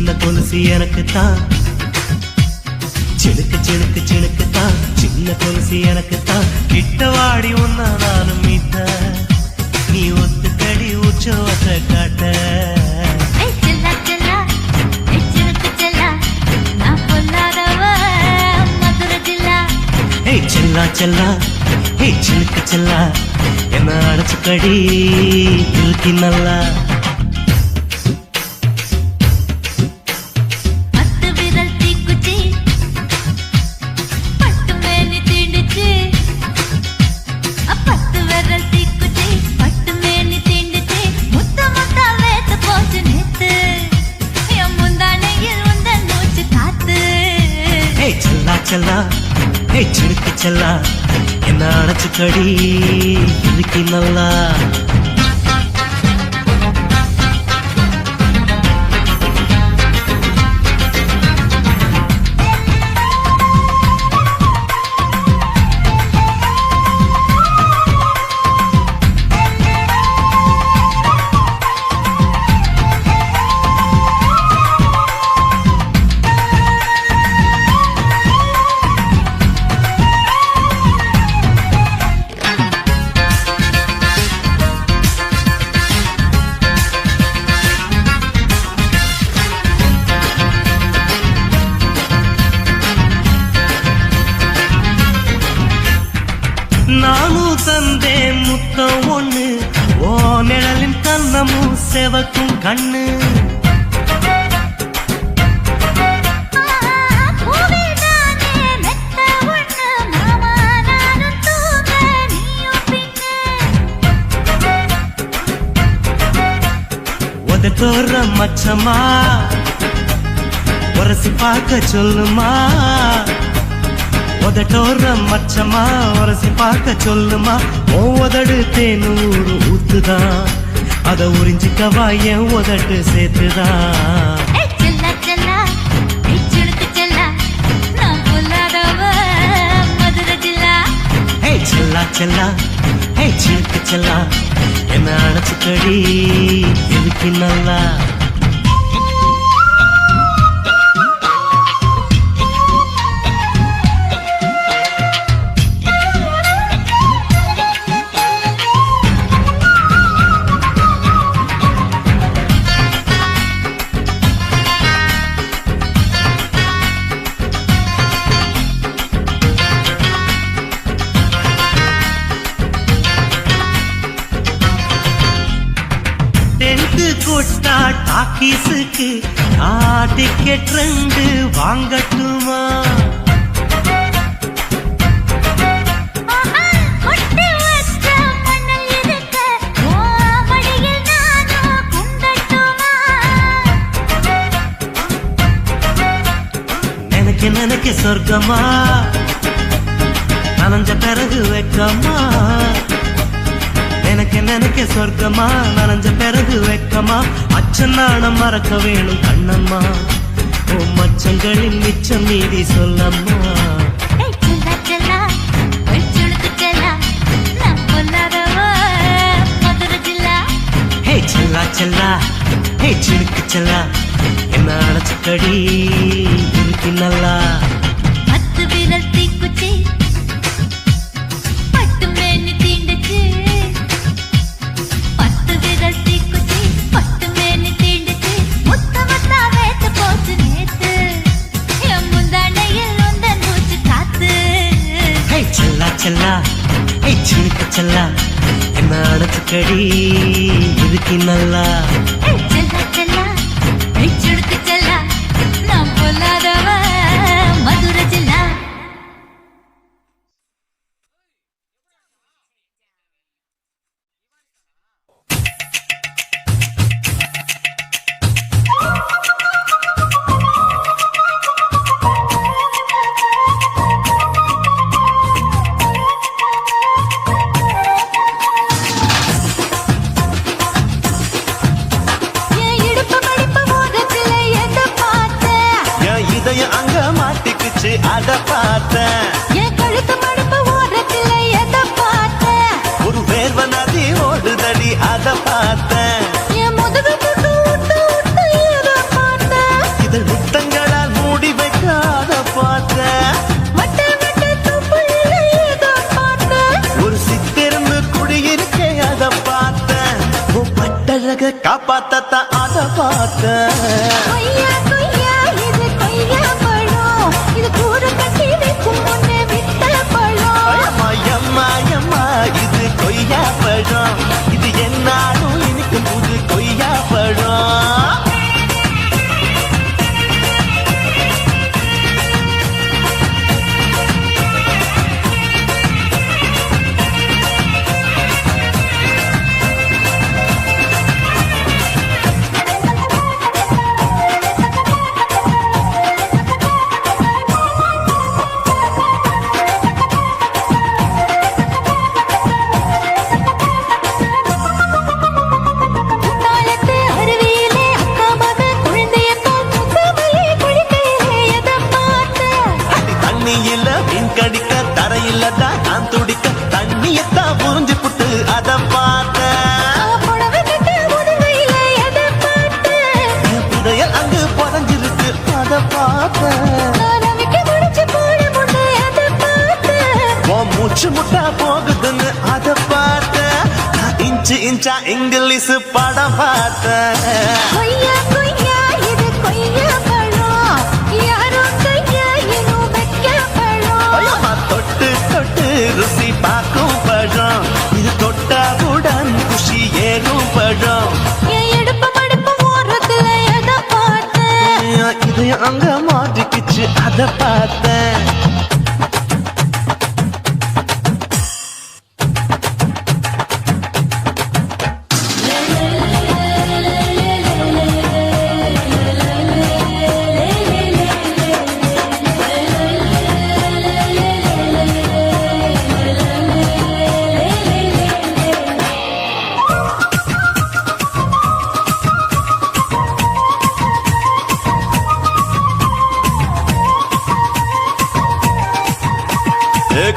சின்ன கொலுசு எனக்கு தான், சினுக்கு சினுக்கு சினுக்கு தான், சின்ன கொலுசு எனக்கு தான். கிட்ட வாடி உன்னா நானும் மீட்ட, நீ ஒத்துக்கடி உற்சவத்தை காட்ட. செல்லா செல்லா ஹே சிலுக்கு செல்லா என்ன அடைச்சுக்கடி இழுக்கி நல்லா. பத்து விரல் தீக்குச்சி பட்டு மேனி தீண்டுச்சு, பத்து விரல் தீக்குச்சி பட்டு மேனி தீண்டுச்சு. முத்த முத்த வேத்து போச்சு நேத்து, என் முந்தானையில் உந்தன் மூச்சு காத்து. ஹே செல்லா செல்லா ஹே சிலுக்கு செல்லா என்ன அடைச்சுக்கடி இழுக்கி நல்லா. நானும் தந்தேன் முத்தம் ஒண்ணு, ஓ நிழலின் கண்ணமும் செவக்கும் கண்ணு. உதட்டோர மச்சமா உரசி பார்க்க சொல்லுமா, உதட்டோர மச்சமா உரசி பார்க்க சொல்லுமா. உதடு தேனூறு ஊத்துதான், அத உறிஞ்சிக்கவா என் உதட்டு சேர்த்துதான். செல்லா செல்லா ஹே சிலுக்கு செல்லா என்ன அடைச்சுக்கடி இழுக்கி நல்லா. கொட்டா டாக்கீஸுக்கு டிக்கெட் 2 வாங்கட்டுமா? நினைக்க நினைக்க சொர்க்கமா நனைஞ்ச பிறகு வெக்கமா, எனக்கு நினைக்க சொர்க்கமா நனைஞ்ச பிறகு வெக்கமா. அச்சம் நாணம் மறக்க வேணும் கண்ணம்மா, ஓ மச்சங்களின் மிச்சம் மீதி சொல்லம்மா. ஹே செல்லா செல்லா ஹே சிலுக்கு செல்லா என்ன அடைச்சுக்கடி இழுக்கி நல்லா. பத்து விரல் தீக்குச்சி பட்டு மேனி தீண்டுச்சு, பத்து விரல் தீக்குச்சி பட்டு மேனி தீண்டுச்சு. முத்த முத்த வேத்து போச்சு நேத்து, என் முந்தானையில் உந்தன் மூச்சு காத்து. ஹே செல்லா செல்லா ஹே சிலுக்கு செல்லா என்ன அடைச்சுக்கடி இழுக்கி நல்லா. செல்லா செல்லா பிடிச்சுடுக்கு செல்லா நான் பொல்லாதவ மதுரை ஜில்லா. அத பார்த்தேன் என் கழுத்து மடுப்பு ஓரத்துல எத பார்த்தேன், ஒரு வேர்வ நதி ஓடுதடி அத பார்த்தேன் என் முதுகு புட்டு விட்டு விட்டு எத பார்த்தேன். இதழ் முத்தங்களால் மூடி வைக்காத பார்த்தேன் வட்ட வட்ட தொப்புள்ள ஏதோ பார்த்தேன் ஒரு சித்திருந்து குடியிருக்கே அத பார்த்தேன் உன் பட்டழக காப்பாத்தத்தான் அத பார்த்தேன் கொய்யா கொய்யா இது கொய்யா பழம் இது கூற கட்டி வைக்கும் முன்னே விட்ட பழம் அம்மா அம்மா அம்மா இது கொய்யா பழம் இது என்னாலும் எனக்கு புது கொய்யா பழம் தாளத்து அருவியிலே அக்கா மக குழந்தைய போல் முத்தமல்லி குளிக்கையிலே எதை பார்த்தேன் அடி தண்ணியில மீன் கடிக்க தரையில்லதான் நான் துடிக்க தண்ணியத்தான் புரிஞ்சு புட்டு அத பார்த்தேன் புடவை கட்ட முதுகையிலே எதை பார்த்தேன் என் புதையல் அங்கு புதஞ்சிருக்கு அத பார்த்தேன் நான் அவிக்க முடிச்சு போட முன்னே எதை பார்த்தேன் உன் மூச்சு முட்டா போகுதுன்னு அத பார்த்தேன் நான் இன்ச்சு இன்ச்சா இங்கிலீஷ் படம் பார்த்தேன் கொய்யா கொய்யா இது கொய்யா பழம் யாரும் கையா இன்னும் வைக்க பழம் ஐயம்மா, தொட்டு தொட்டு ருசி பார்க்கும் பழம் இது தொட்டாவுடன் குஷி ஏறும் பழம் என் இடுப்பு மடுப்பு ஓரத்துல எதை பார்த்தேன் என் இதயம் அங்க மாட்டிக்கிச்சு அத பார்த்தேன்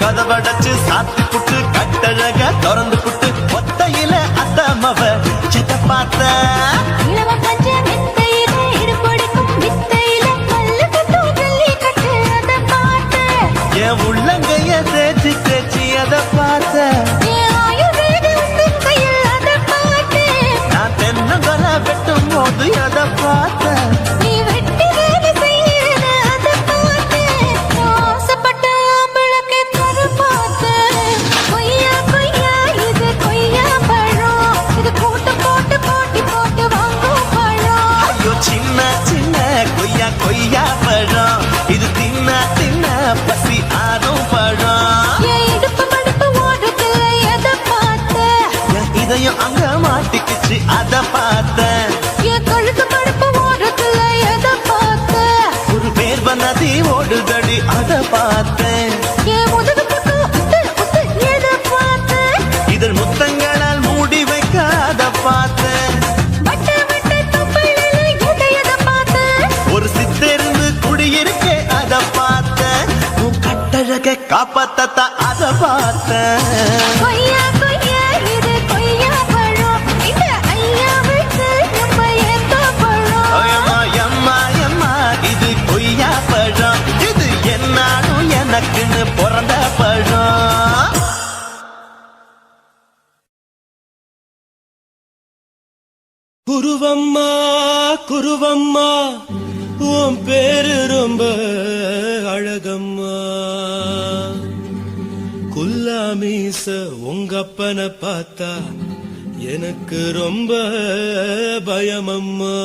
கதவடைச்சு சாத்தி புட்டு கட்டழக திறந்து புட்டு ஒத்தையில அத்தமவ சித்த பார்த்த இளவ பஞ்ச மெத்தையில இடுப்பொடிக்கும் வித்தையில கல்லு கட்டும் ஜல்லி கட்டு அதை பார்த்தேன் என் உள்ளங்கைய தேய்ச்சி தேய்ச்சி அத பார்த்த என் ஆயுர்வேத உங்கள் கையில் அதை பார்த்தேன் நான் தென்னங்கொலை வெட்டும் போது அத பார்த்த நீ வெட்டி வேலை செய்யறது அதை பார்த்தேன் ஆசைப்பட்ட ஆம்பளுக்கு தர பார்த்தேன் கொய்யா கொய்யா இது கொய்யா பழம் இது போட்டு போட்டு போட்டி போட்டு வாங்கும் பழம் ஐயோ சின்ன சின்ன கொய்யா கொய்யா பழம் இது தின்ன தின்ன பசி ஆறும் பழம் என் இடுப்பு மடுப்பு ஓடுறதுல எதை பார்த்தேன் என் இதயம் அங்க மாட்டிக்கிச்சு அத பார்த்தேன் என் கழுத்து மடுப்பு ஓடுறதுல எதை பார்த்தேன் ஒரு பேர்வ நதி ஓடுதடி அத பார்த்தேன் என் முதுகு பக்கம் உத்து உத்து எதை பார்த்தேன் இதழ் முத்தங்களால் மூடி வைக்காத பார்த்தேன் வட்ட வட்ட தொப்பையில எதை பார்த்தேன் ஒரு சித்திருந்து குடியிருக்கே அத பார்த்தேன் உன் கட்டழக காப்பாத்தத்தான் அத பார்த்தேன் கொய்யா கொய்யா இது கொய்யா பழம் இந்த ஐயா விட்டு நம்ம எந்த பழம் அம்மா அம்மா அம்மா இது கொய்யா பழம் இது என்னாலும் எனக்குன்னு பிறந்த பழம் குருவம்மா குருவம்மா உன் பேரு ரொம்ப அழகம்மா குல்லாமீச உங்க அப்பனை பார்த்தா எனக்கு ரொம்ப பயமம்மா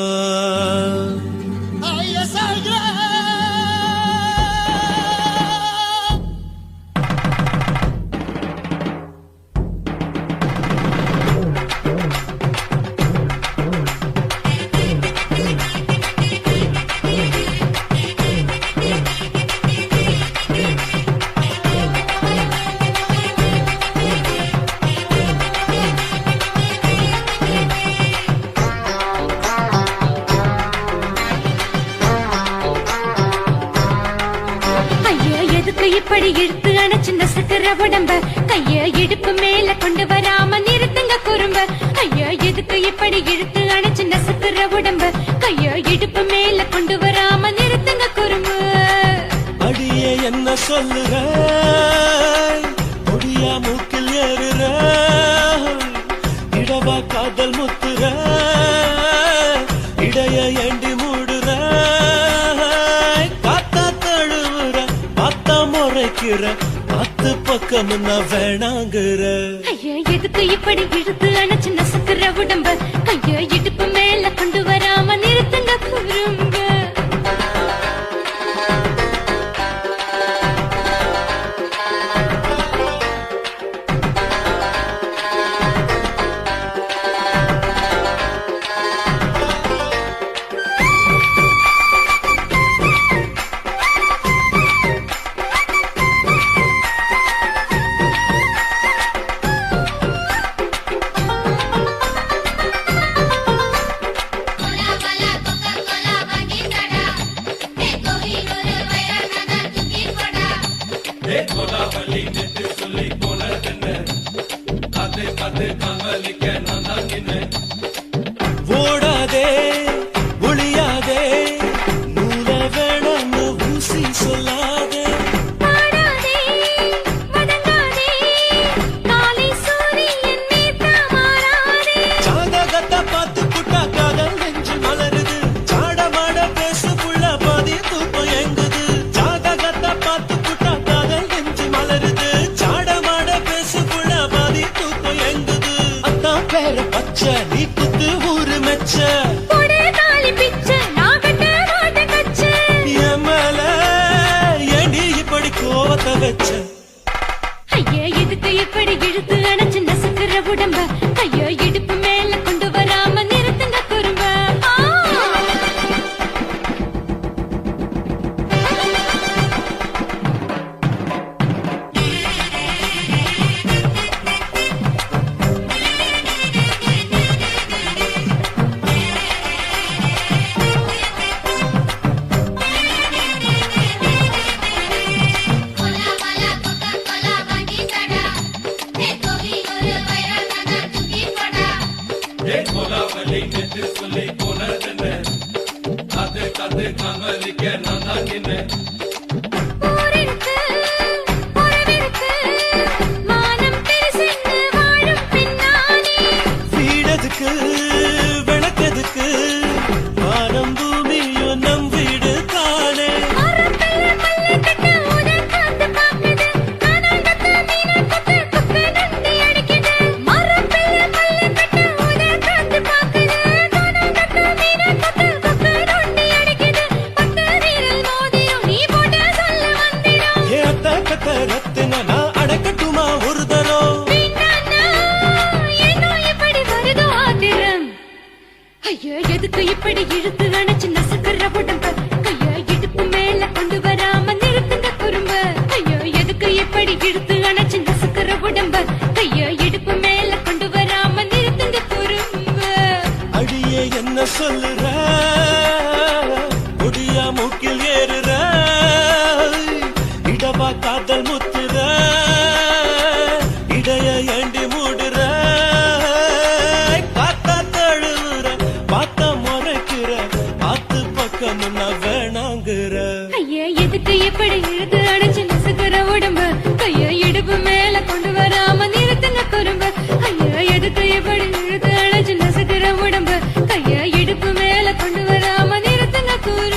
இப்படி இழுத்து அணைச்சு நசுக்கிற உடம்ப கைய இடுப்பு மேல கொண்டு வராம நிறுத்துங்க குறும்ப ஐயா எதுக்கு இப்படி இழுத்து அணைச்சு நசுக்கிற உடம்ப கைய இடுப்பு மேல கொண்டு வராம நிறுத்துங்க குறும்பு. அடியே என்ன சொல்லுற முடியா மூக்கில் ஏறுற இடவா காதல் முத்துற இடைய ஏண்டி மூடுற காத்தா தழுவுற பார்த்தா முறைக்கிற பத்து பக்கம் நான் வேணாங்குற. ஐயா எதுக்கு இப்படி இழுத்து அணைச்சு நசுக்குற உடம்ப, கைய இடுப்பு மேல கொண்டு வராம நிறுத்துங்க குறும்பு. ஓடாதே ஒளியாதே நூல வேணான்னு ஊசி சொல்லாதே. பாடாதே, வதங்காதே, காலை சூரியன் நீத்த மாறாதே. ஜாதகத்தை பார்த்து புட்டா காதல் நெஞ்சு மலருது சாடமாட பேசு புள்ள பாதி தூக்கம் எங்குது. ஜாதகத்தை பார்த்து புட்டா காதல் நெஞ்சு மலருது சாடமாட பேசு புள்ள பாதி தூக்கம் எங்குது. அத்தான் பேர பச்சை நீ குத்து ஊரு மெச்ச கொடை தாலி பிச்சை, நான் கட்ட மாட்டேன் கச்சை. என் மேல ஏண்டி இப்படி கோவத்தை வச்ச. ஐயா எதுக்கு இப்படி இழுத்து அணைச்சு நசுக்குற உடம்ப, கைய இடுப்பு மேல கொண்டு வராம நிறுத்துங்க குறும்ப. ஊரிருக்கு, உறவிருக்கு, மானம் பெருசென்னு வாழும் பெண்ணானே. வீடதுக்கு விளக்கதுக்கு வானம் பூமியும் நம் வீடு தானே. மரத்துல மல்லு கட்டு உதன் காத்து பாக்குது, கானாங்கத்து மீனை கொத்து குப்பை நண்டி அடிக்குது. மரத்துல மல்லு கட்டு உதன் காத்து பாக்குது, கானாங்கத்து மீனை கொத்து குப்பை நண்டி அடிக்குது. பட்டு வீரல் மோதிரம் நீ போட்ட சொல்ல வந்திடும். ஏ அத்த கத்த ரத்தின நான் அடக்கட்டுமா ஒரு தரம். வீணானா, ஏனோ இப்படி வருதோ ஆத்திரம். ஐயா எதுக்கு இப்படி இழுத்து அணைச்சு நசுக்குற உடம்ப, கைய இடுப்பு மேல கொண்டு வராம நிறுத்துங்க குறும்ப. ஐயா எதுக்கு இப்படி இழுத்து அணைச்சு நசுக்குற உடம்ப, கைய இடுப்பு மேல கொண்டு வராம நிறுத்துங்க குறும்ப. அடியே என்ன சொல்லுற முடியா மூக்கில் ஏறுற இடவா காதல் முத்துற இடைய ஏண்டி மூடுற காத்தா தழுவுற பார்த்த முறைக்கிற பார்த்து பக்கம் நான் வேணாங்குற. ஐயா எதுக்கு இப்படி இழுத்து அணைச்சு நசுக்குற உடம்ப, கைய இடுப்பு மேல கொண்டு வராம நிறுத்துங்க குறும்ப. ஐயா எதுக்கு இப்படி இழுத்து அணைச்சு நசுக்குற உடம்ப, கைய இடுப்பு மேல கொண்டு வராம நிறுத்துங்க குறும்ப.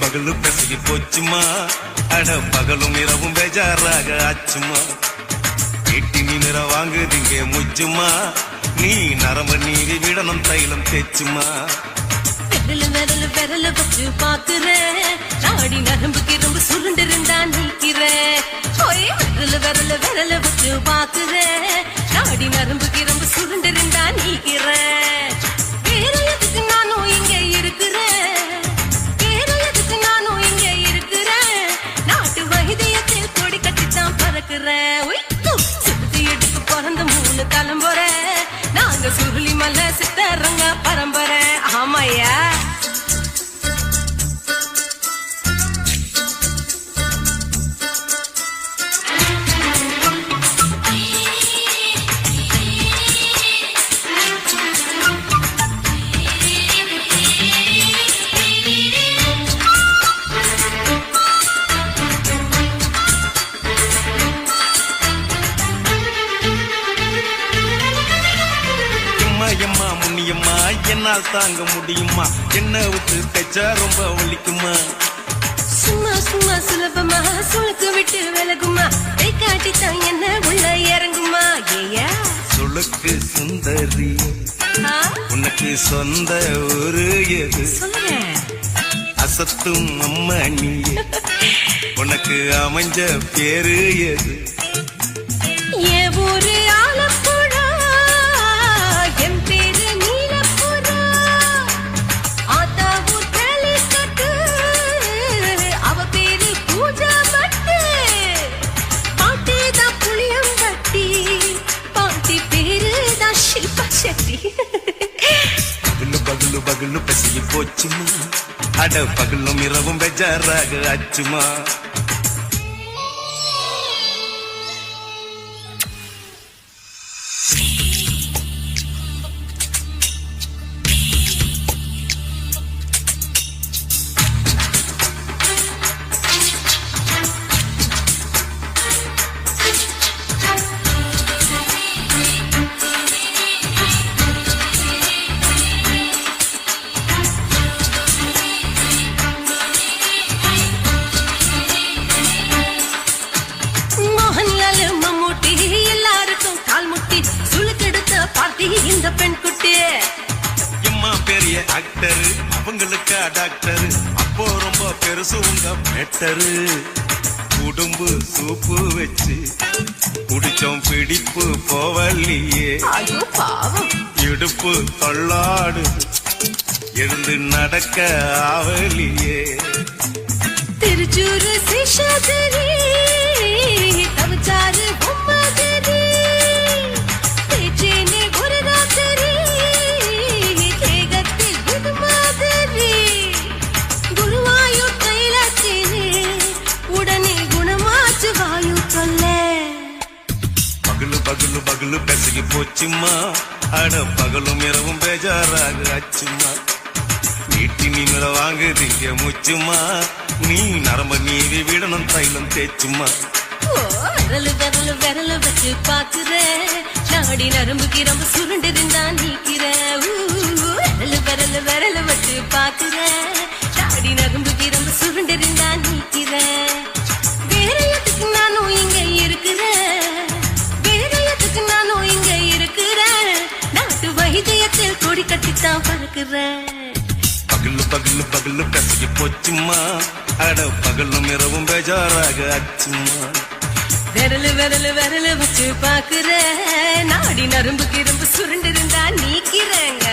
பகலு பெசகி போச்சுமா அட பகலும் இரவும் பேஜாராக ஆச்சுமா எட்டி நீ நிற வாங்குதிங்க முச்சுமா நீ நரம்ப நீவி விடணும் தைலம் தேச்சுமா விரல விரல வச்சு பாக்குறேன் நாடி நரம்புக்கு ரொம்ப சுருண்டிருந்தா நிற்கிறேன் விரல விரல வச்சு பாக்குறேன் நாடி நரம்புக்கு ரொம்ப சுருண்டிருந்தா நிற்கிறேன் வேற எதுக்கு நானும் இங்க இருக்கிறேன் வேற எதுக்கு நானும் இங்க இருக்கிறேன் நாட்டு வைத்தியத்தில் கொடி கட்டித்தான் பறக்கிறேன் சுத்தி எடுத்து பிறந்த 3 தலைமுறை நாங்க சுருளி மலை சித்தரங்க பரம்பரை ஆமாயா எம்மா முன்னியம்மா என்னால் தாங்க முடியுமா என்ன விட்டு தைச்சா ரொம்ப வலிக்குமா சும்மா சும்மா சுலபமா சுளுக்கு விட்டு விலகுமா கை காட்டித்தான் என்ன உள்ள இறங்குமா ஏயா சுளுக்கு சுந்தரி உனக்கு சொந்த ஊரு எது சொல்லுங்க அசத்தும் அம்மா நீ உனக்கு அமைஞ்ச பேரு எது ஏ ஊரு ஆலப்புழா என் பேரு நீலப்புறா ஆத்தா ஊர் கேலிக்கட்டு அவ பேரு பூஜா பட்டு பாட்டி தான் புளியம்பட்டி பாட்டி பேரு தான் ஷில்பா செட்டி பகலு பகலு பகலு பசிய போச்சுமா அட பகலும் இரவும் பெஜாராக ஆச்சுமா இந்த பெண் குட்டி எம்மா பெரிய ஆக்டர் அவங்களுக்கா டாக்டர் அப்போ ரொம்ப பெருசு உங்க மேட்டரு உடம்பு சூப்பு வச்சு குடிச்சோம் பிடிப்பு போவல்லையே ஐயோ பாவம் இடுப்பு தொள்ளாடு எழுந்து நடக்க ஆவலியே திருச்சூர் சிஷாதிரி தவச்சாரு பொம்மாதிரி தேச்சேனே ஒரு ராத்திரி தேகத்தில் இது மாதிரி குருவாயூர் தைலத்திலே உடனே குணமாச்சு வாயு சொல்ல பகலு பகலு பகலு பெசகி போச்சுமா அட பகலும் இரவும் பேஜாராக ஆச்சுமா நீட்டி நீங்கள வாங்குதிங்க முச்சுமா நீ நரம்ப நீவி விடணும் தைலம் தேச்சுமா விரலு விரலு விரலு வச்சு பாக்குறேன் நாடி நரம்புக்கு ரொம்ப சுருண்டிருந்தா நீக்கிறேன் விரலு விரலு விரலு வச்சு பாக்குறேன் நாடி நரம்புக்கு ரொம்ப சுருண்டிருந்தா நீக்கிறேன் வேற எதுக்கு நானும் இங்க இருக்கிறேன் வேற எதுக்கு நானும் இங்க இருக்கிறேன் நாட்டு வைத்தியத்தில் கொடி கட்டித்தான் பறக்கிறேன் பகலு பகலு பகலு பெசகி போச்சுமா அட பகலும் இரவும் பேஜாராக ஆச்சுமா விரலு விரலு விரலு வச்சு பாக்குறேன் நாடி நரம்புக்கு ரொம்ப சுருண்டிருந்தா நீக்கிறேங்க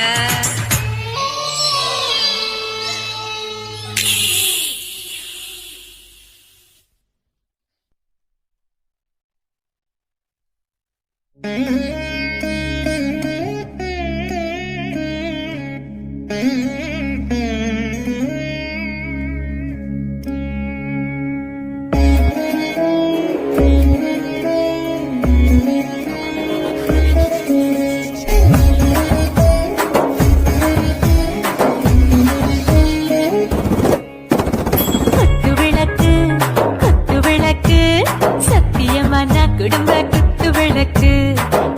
குடும்ப குத்து விளக்கு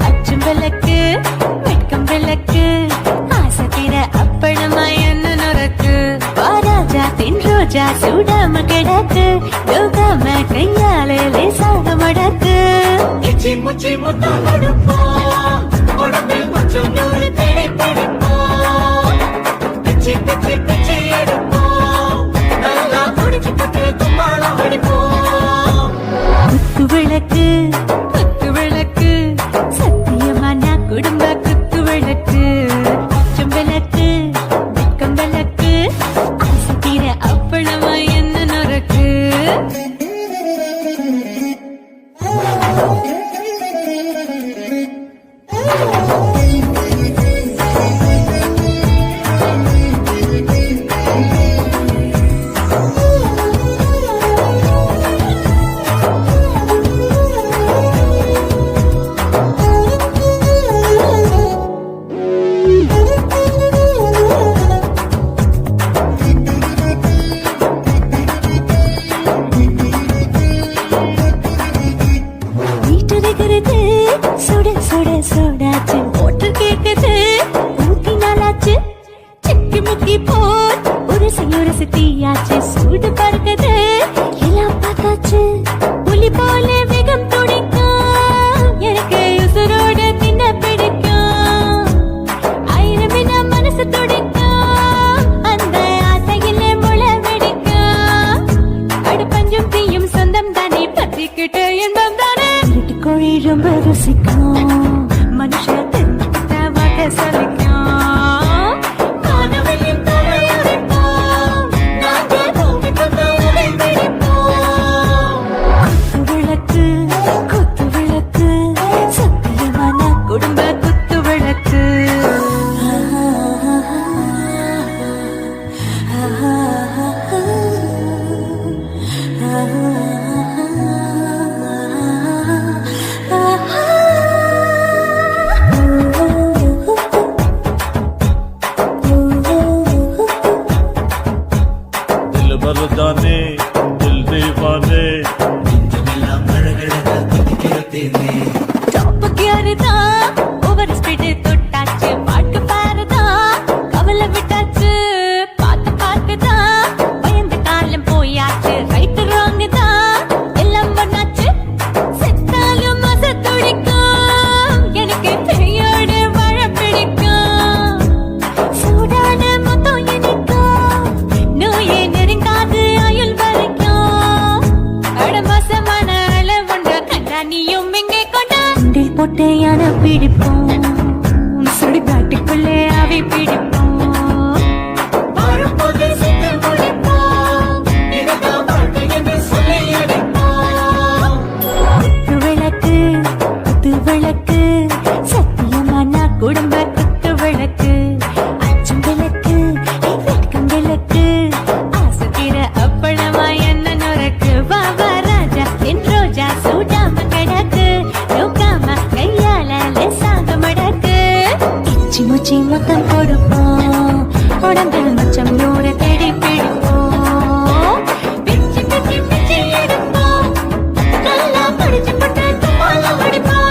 அச்ச ரோஜா சூடாம கிடக்கு யோகாம கையால லேசாக மடக்கு இச்சி முச்சி முத்தம் கொடுப்போம் உடம்பில் கொஞ்சம் நூறு தேடி பிடிப்போம் பிச்சி பிச்சி பிச்சி எடுப்போம் நல்லா குடிச்சு பட்டு கும்மாளம் அடிப்போம் குத்து விளக்கு சத்தியமான குடும்ப குத்து விளக்கு விளக்கு வெட்கம் விளக்கு ஆசை தீர அப்பளமா என்ன நொறுக்கு வீட்டிருக்கிறது சுட சுட சுடாச்சு ஓட்டு கேக்குது ஊத்தி நாளாச்சு சிக்கி முக்கி போர் ஒரு தீயாச்சு சூடு பறக்குது எல்லாம் பார்த்தாச்சு புலி போல வேகம் துடிக்கும் எனக்கு உசுரோட தின்ன பிடிக்கும் ஆயிரம் வினா மனசு துடிக்கும் அந்த ஆசையிலே முளை வெடிக்கும் அடு பஞ்சும் தீயும் சொந்தம் தானே பத்திக்கிட்டு இன்பம் தானே கோழி ரொம்ப ருசிக்கும் மனுஷன் வாக்க சலிக்கும் காணவெளியும் தலையடிப்போம் நாங்கள் பூமி கொண்டு உடை பிடிப்போம் குத்து விளக்கு சத்தியமான குடும்ப குத்து விளக்கு மருதானே தில் தீவானே நெஞ்சமெல்லாம் அழகழக கொதிக்கிறதேனே டாப் கியாருதா ஓவர் ஸ்பீட் தொட்டாச்சு பாட்டு பாருதா கவலை விட்டாச்சு பார்த்துதா பயந்த காலம் போயாச்சு ரைட் ராங் தான் எல்லாம் பண்ணாச்சு செத்தாலும் மச துடிக்கும் எனக்கு பெரியோட வாழ பிடிக்கும் சூடான மொத்தம் இனிக்கும் நோயே நெருங்காது ஆயுள் வரைக்கும் அடமாசமான அளவுண்ட கண்ணானியும் இங்கே கொண்ட உண்டில் போட்டு யானை பிடிப்போம் சுடுகாட்டுக்குள்ளே அவை பிடிப்போம் வாழும்போது சிந்து முடிப்போம் இதுதான் வாழ்க்கை என்று சொல்லி அடிப்போம் குத்து விளக்கு சத்தியமான குடும்ப குத்து விளக்கு அச்சும் விளக்கு வெட்கம் விளக்கு ஆசை தீர அப்பளமா என்ன நொறுக்கு வா ராஜா என் ரோஜா சூடாம கிடக்கு யோகாம கையால லேசாக மடக்கு இச்சி முச்சி மொத்தம் கொடுப்போம் உடம்பில் மச்சம் நூறு தேடி பிடிப்போம் பிச்சி பிச்சி பிச்சி எடுப்போம் நல்லா படிச்சு பட்டு தும்மாளம் அடிப்போம்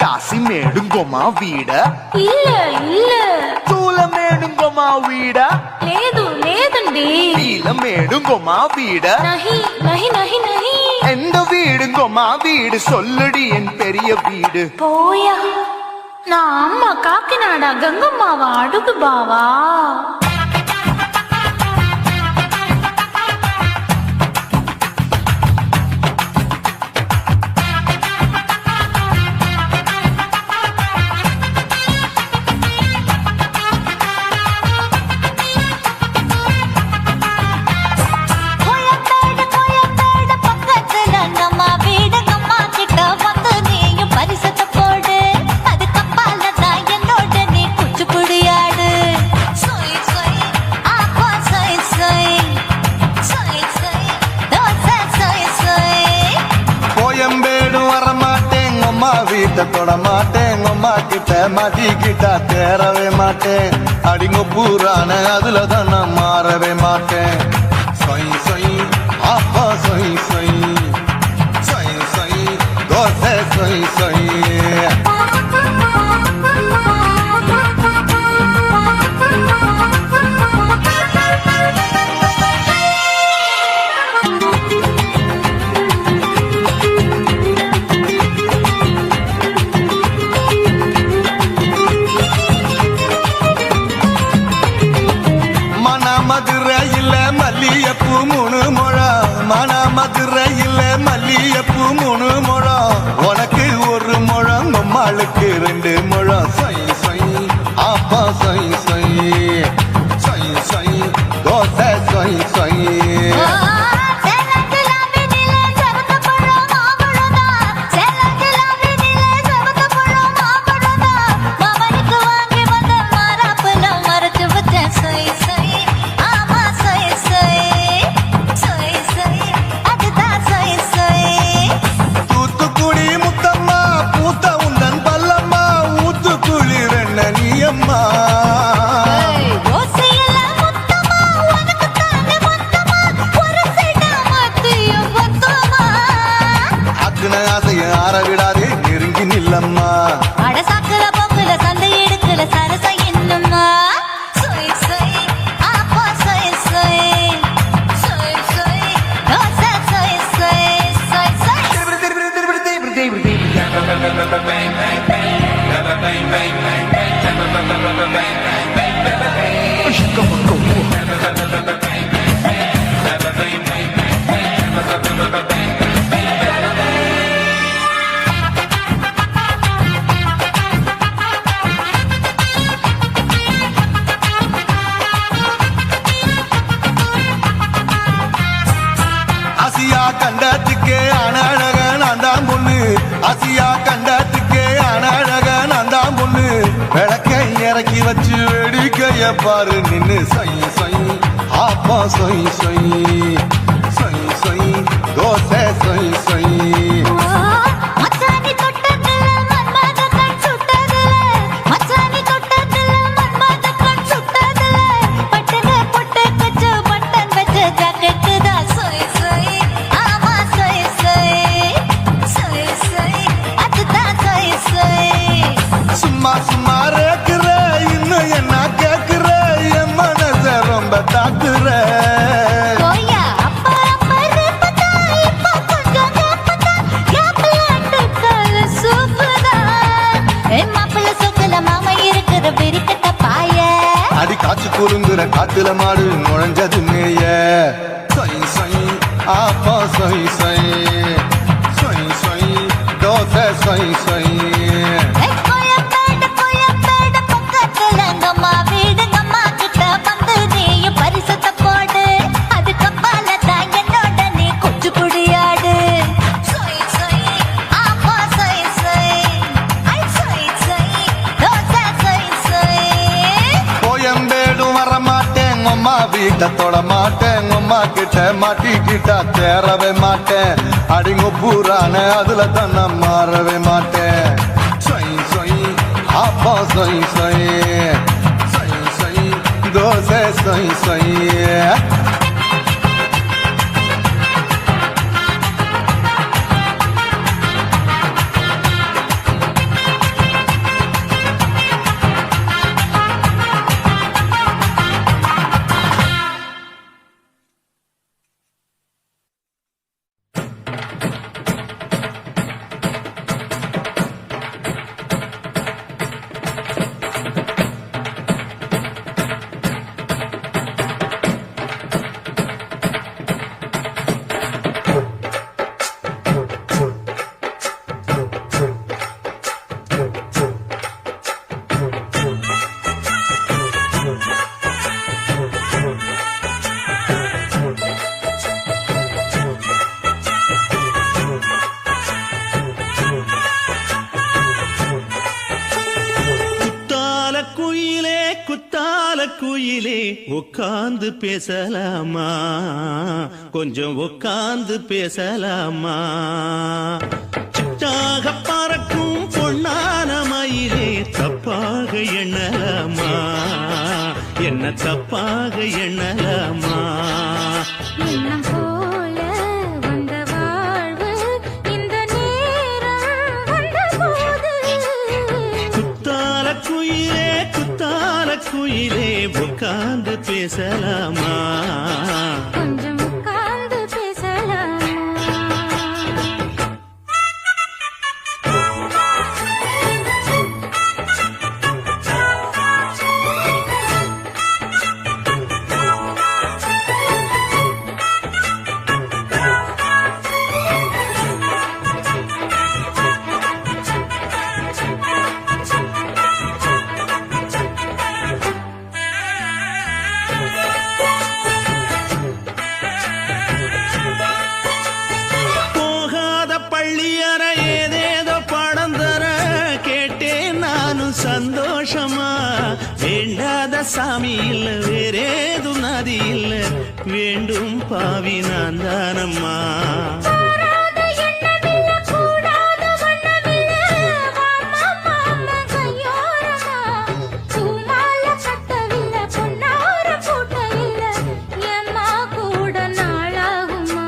కాసి మేడుంగోమా వీడ இல்ல తూల మేడుంగోమా వీడ లేదండి నీల మేడుంగోమా వీడ నహి எந்த வீடுங்கோமா வீடு சொல்லுடி என் பெரிய வீடு போயா நான் அம்மா காக்கிநாடா கங்கம்மாவா அடுகு பாவா கோயம்பேடு பக்கத்துல நம்ம வீடு அம்மா கிட்ட வந்து நீயும் பரிசத்தை போடு அது கப்பால தான் என்னோட நீ குச்சிப்புடியாடு சொய் சொய் ஆப்பா சொய் சொய் சொய் சொய் தோசை சொய் சொய் கோயம்பேடு வரமாட்டேன் அம்மா வீட்டை தொட மாட்டேன் அம்மா கிட்ட மதி கிட்ட தேரவே மாட்டேன் அடிங்க பூரான அதுல தான் நான் மாறவே மாட்டேன் சொய் சொய் அப்பா சொய் சொய் சொய் சொய் தோசை சொய் சொய் மதுரையில் மல்லியப்பூ 3 முழம் மதுரையில் மல்லியப்பூ 3 முழம் உனக்கு 1 முழம் நம்மளுக்கு 2 முழம் சொய் சொய் ஆப்பா சொய் சொய் சொய் சொய் தோசை சொய் சொய் ஆற விடாதே நெருங்கி நில்லம்மா அடசாக்குல போக்குல சந்தை எடுக்கல சரச என்னம்மா சொய் சொய் ஆப்பா சொய் சொய் சொய் சொய் தோசை சொய் சொய் சொய் கண்டத்துக்கே அனழக நான் தான் பொண்ணு ஆசியா கண்டத்துக்கே அனழக நான் தான் பொண்ணு விளக்கை இறக்கி வச்சு வேடிக்கைய பாரு நின்னு சொய் சொய் ஆப்பா சொய் சொய் சொய் சொய் தோசை சொய் சொய் சும்மா ரேக்குற இன்னும் என்ன கேக்குற என் மனச ரொம்ப தாக்குற அடி காய்ச்சி குறுங்குற காத்துல மாடு நுழைஞ்சது மேய சொய் சொய் ஆப்பா சொய் சொய் சொய் சொய் தோசை சொய் சொய் வீட்டை தொட மாட்டேன் உம்மா கிட்ட மாட்டிக்கிட்டா தேரவே மாட்டேன் அடிங்க பூரான அதுல தான் நான் மாறவே மாட்டேன் சொய் சொய் ஆப்பா சொய் சொய் சொய் சொய் தோசை சொய் சொய் குயிலே உட்கார்ந்து பேசலாமா கொஞ்சம் உட்கார்ந்து பேசலாமா சிட்டாக பறக்கும் பொன்னான மயிலே தப்பாக எண்ணலாமா என்ன தப்பாக எண்ணலாமா எண்ணம் போல வந்த வாழ்வு இந்த நேரம் குயிலே குத்தால குயிலே உட்கார்ந்து பேசலாமா கொஞ்சம் உட்கார்ந்து பேசலாமா போகாத பள்ளியற ஏதேதோ பாடம் தர கேட்டேன் நானும் சந்தோஷமா வேண்டாத சாமி இல்ல வேறேதும் நதி இல்ல வேண்டும் பாவி நான் தானம்மா கூடாத எண்ணமில்ல கூடாத வண்ணமில்ல மாமா மாமா கையோரமா பூமால கட்டவில்லை பொன்னார பூட்டவில்லை எம்மா கூட நாளாகுமா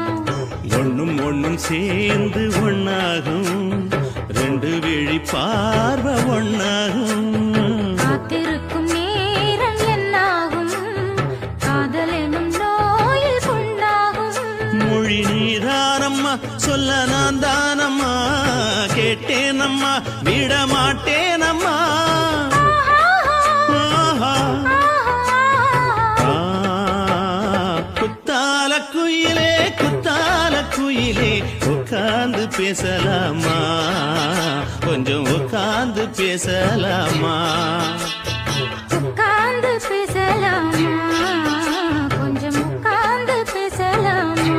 ஒண்ணும் சேர்ந்து ஒண்ணாகும் ரெண்டு விழி பார்வை ஒண்ணாகும் காத்திருக்கும் நேரம் என்னாகும் காதல் எனும் நோயில் புண்ணாகும் மொழி நீதானம்மா சொல்ல நான் தானம்மா கேட்டேனம்மா விட மாட்டேனம்மா ஆஹா. ஆ, குத்தால குயிலே குத்தால குயிலே உட்கார்ந்து பேசலாமா கொஞ்சம் உட்கார்ந்து பேசலாமா உட்கார்ந்து பேசலாமா கொஞ்சம் உட்கார்ந்து பேசலாமா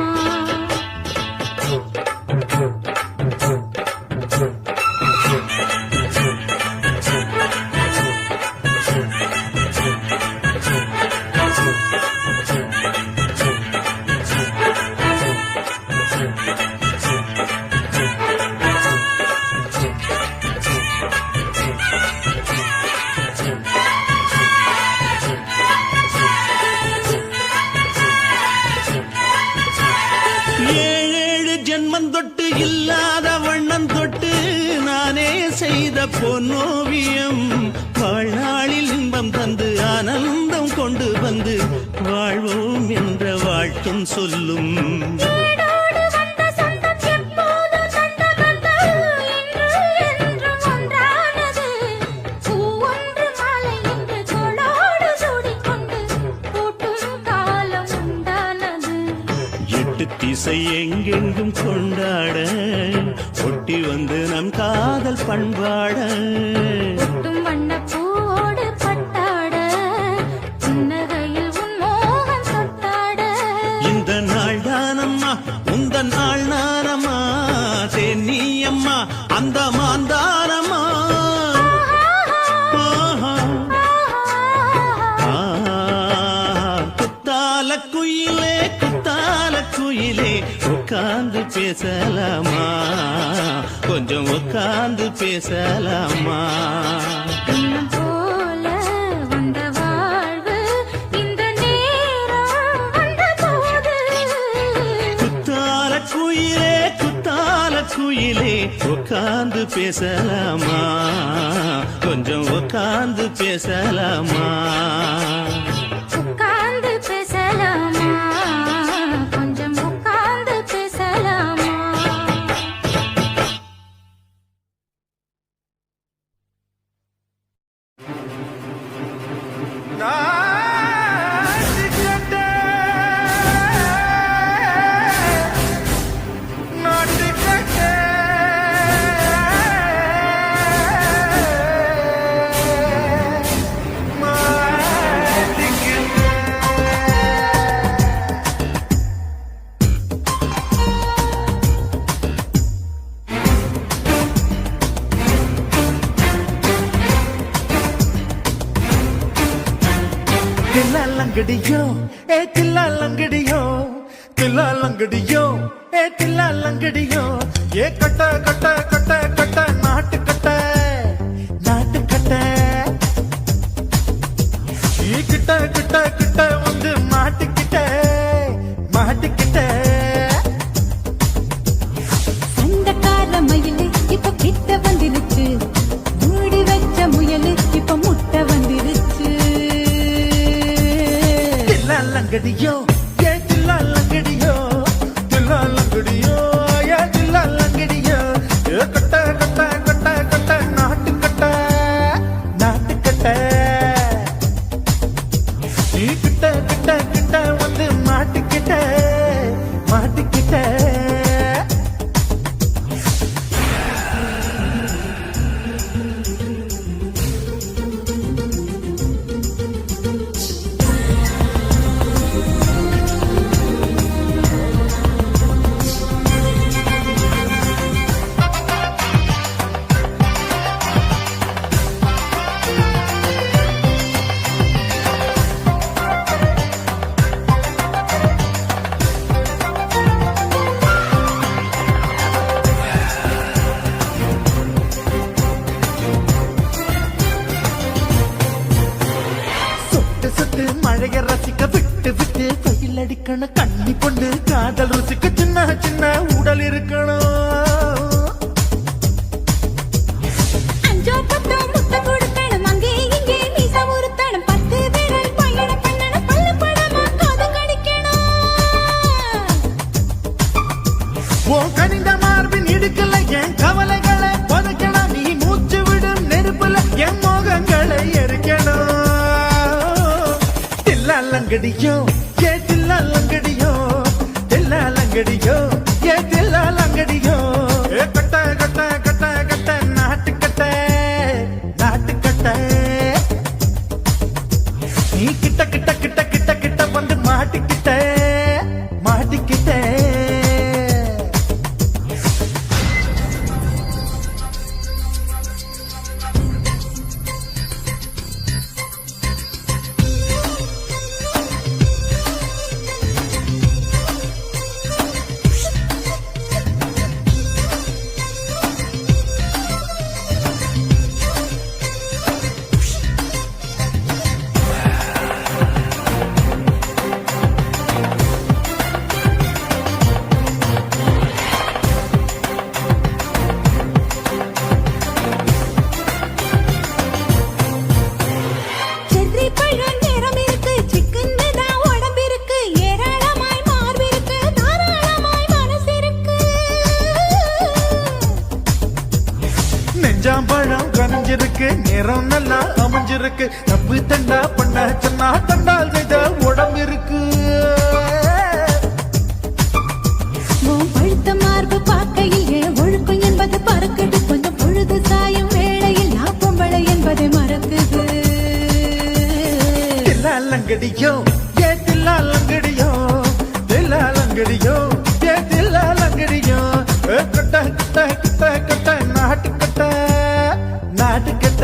ஏழேழு ஜென்மம் தொட்டு இல்லாத வண்ணம் தொட்டு நானே செய்த பொன்னோவியம் வாழ்நாளில் இன்பம் தந்து ஆனந்தம் கொண்டு வந்து வாழ்வோம் என்ற வாழ்த்தும் சொல்லும் ஏடோடு வந்த சொந்தம் எப்போதும் தந்த பந்தம் இன்று என்றும் ஒன்றானது பூ ஒன்று மாலை இன்று தோளோடு சூடிக்கொண்டு பூட்டும் காலம் உண்டானது எட்டு திசை எங்கெங்கும் கொண்டாட ஒட்டி வந்து நம் காதல் பண்பாட ஒட்டும் வண்ணப் பூவோடு பட்டாட புன்னகையில் உன் மோகம் தொட்டாட இந்த நாள் தானம்மா உந்த நாள் நானம்மா தென்னி அம்மா அந்த மாந்தானம்மா ஆஹா. ஆ, குத்தால குயிலே குத்தால குயிலே உட்கார்ந்து பேசலாமா கொஞ்சம் உட்கார்ந்து பேசலாமா இன்னும் போல வந்த வாழ்வு இந்த நேரம் வந்தபோது குத்தால குயிலே குத்தால குயிலே உட்கார்ந்து பேசலாமா கொஞ்சம் உட்கார்ந்து பேசலாமா உட்கார்ந்து பேசலாமா கொஞ்சம் உட்கார்ந்து பேசலாமா தில்லாலங்கடியோ ஏ தில்லாலங்கடியோ தில்லாலங்கடியோ ஏ தில்லாலங்கடியோ ஏ கட்ட கட்ட கட்ட கட்ட நாட்டு கட்ட நாட்டு கட்ட ஈ கிட்ட கிட்ட கிட்ட வந்து மாட்டிக்கிட்ட மாட்டிக்கிட்ட சண்டக்கார மயிலு இப்ப கிட்ட வந்துருச்சு மூடி வச்ச முயலு இப்ப லங்கடியோ ஏ தில்லா லங்கடியோ தில்லா லங்கடியோ ஏ தில்லா லங்கடியோ ஏ கட்ட கட்ட கட்ட கட்ட நாட்டு கட்ட நாட்டு கட்ட நீ கிட்ட கிட்ட கிட்ட வந்து மாட்டிக்கிட்ட மாட்டிக்கிட்ட மழைய ரசிக்க விட்டு விட்டு கையில் அடிக்கணும் கண்ணி பொண்ணு காதல் ருசிக்க சின்ன சின்ன உடல் இருக்கணும் அஞ்சோ பத்தோ முத்தம் கொடுக்கணும் அங்கே இங்கே மீசா உருத்தணும் 10 விரல் பயணம் பண்ணணும் பல்ல படமா காது கடிக்கணும் ஓ கனிந்த மார்பின் இடுக்கல என் கவலைகளை புதைக்கணும் நீ மூச்சு விடும் நெருப்புல என் மோகங்களை எரிக்கணும் லங்கடியோ ஏ தில்லா லங்கடியோ தில்லா லங்கடியோ ஏ தில்லா லங்கடியோ ஏ கட்ட கட்ட கட்ட கட்ட நாட்டு கட்ட நாட்டு கட்ட நீ கிட்ட கிட்ட கிட்ட கிட்ட கிட்ட வந்து மாட்டிக்கிட்ட மாட்டிக்கிட்ட பழம் கனிஞ்சிருக்கு நேரம் நல்லா அமைஞ்சிருக்கு தப்பு தண்டா பண்ண சொன்னா தண்டால் செய்த உடம்பு இருக்கு பழுத்த மார்பு பார்க்கையில் ஒழுக்கம் என்பது பறக்குது கொஞ்சம் பொழுது சாயும் வேளையில் நான் பொம்பளை என்பதை மறக்குது தில்லா லங்கடியோ ஏ தில்லா லங்கடியோ தில்லா லங்கடியோ ஏ தில்லா லங்கடியோ கட்ட கட்ட கட்ட கட்ட நாட்டு கட்ட நாட்டு கட்ட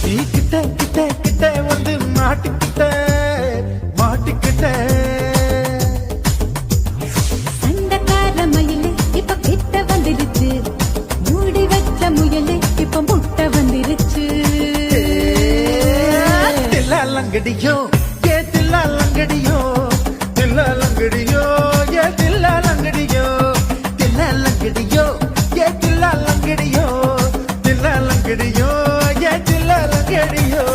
நீ கிட்ட கிட்ட கிட்ட வந்து மாட்டிக்கிட்ட மாட்டிக்கிட்ட சண்டக்கார மயிலே இப்ப கிட்ட வந்துருச்சு மூடி வச்ச முயலே இப்ப முட்டை வந்துருச்சு தில்லா லங்கடியோ ஏ தில்லா லங்கடியோ தில்லா லங்கடியோ ஏ தில்லா லங்கடியோ தில்லா லங்கடியோ ஏ தில்லா லங்கடியோ தில்லா லங்கடியோ ஏ தில்லா லங்கடியோ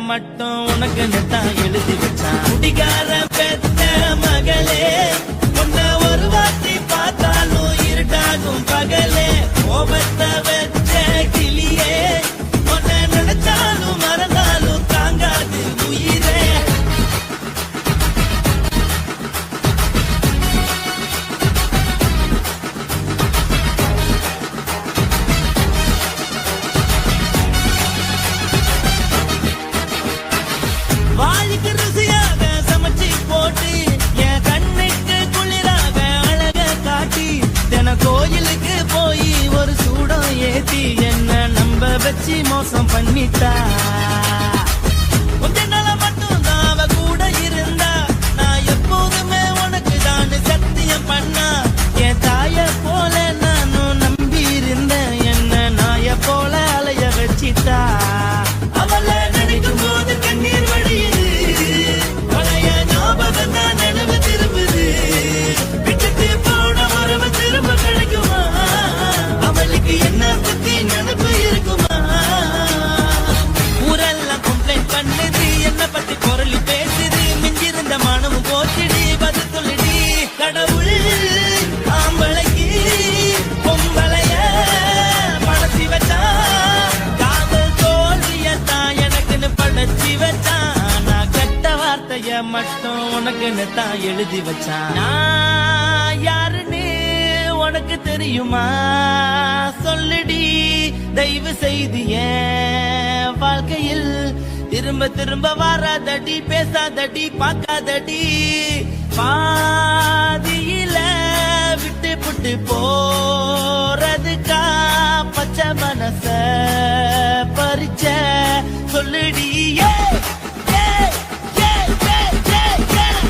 மட்டும் உனக்கு நெத்தான் எழுதி வச்சான் குடிகார பெத்த மகளே உன்னை ஒரு வாட்டி பார்த்தாலும் இருட்டாகும் பகலே கோபத்தை வச்ச கிளியே உன்னை நினைச்சாலும் மறந்தாலும் தாங்காது உயிரே ஒரு சூடம் ஏத்தி என்ன நம்ப வச்சு மோசம் பண்ணிட்டா கொஞ்ச நாள மட்டும் தான் அவ கூட இருந்தா நான் எப்போதுமே உனக்கு தான் சத்தியம் பண்ணா என் தாய போல நானும் நம்பி இருந்தேன் என்ன நாய போல அலைய வச்சிட்டா அவளை நினைக்கும் போது கண்ணீர் வடியுது பழைய ஞாபகம் தான் நினைவு திரும்புது விட்டுட்டு போன வரவு திரும்ப கிடைக்குமா அவளுக்கு என்ன பத்தி நினைப்பு இருக்குமா ஊரெல்லாம் கம்ப்ளைண்ட் பண்ணுது என்ன பத்தி குரலி பேசுது மிஞ்சிருந்த மானமும் போச்சுடி பதில் சொல்லுடி கடவுள் ஆம்பளைக்கு பொம்பளைய படைச்சி வச்சான் காதல் தோல்வியத்தான் எனக்குன்னு படைச்சி வச்சான் நான் கெட்ட வார்த்தைய மட்டும் உனக்குன்னு தான் எழுதி வச்சான் நான் யாருன்னு உனக்கு தெரியுமா சொல்லுடி தயவு செய்து என் வாழ்க்கையில் திரும்ப திரும்ப வராதடி பேசாதடி பார்க்காதடி பாதியில விட்டு புட்டு போறதுக்கா பச்சை மனச பறிச்ச சொல்லுடி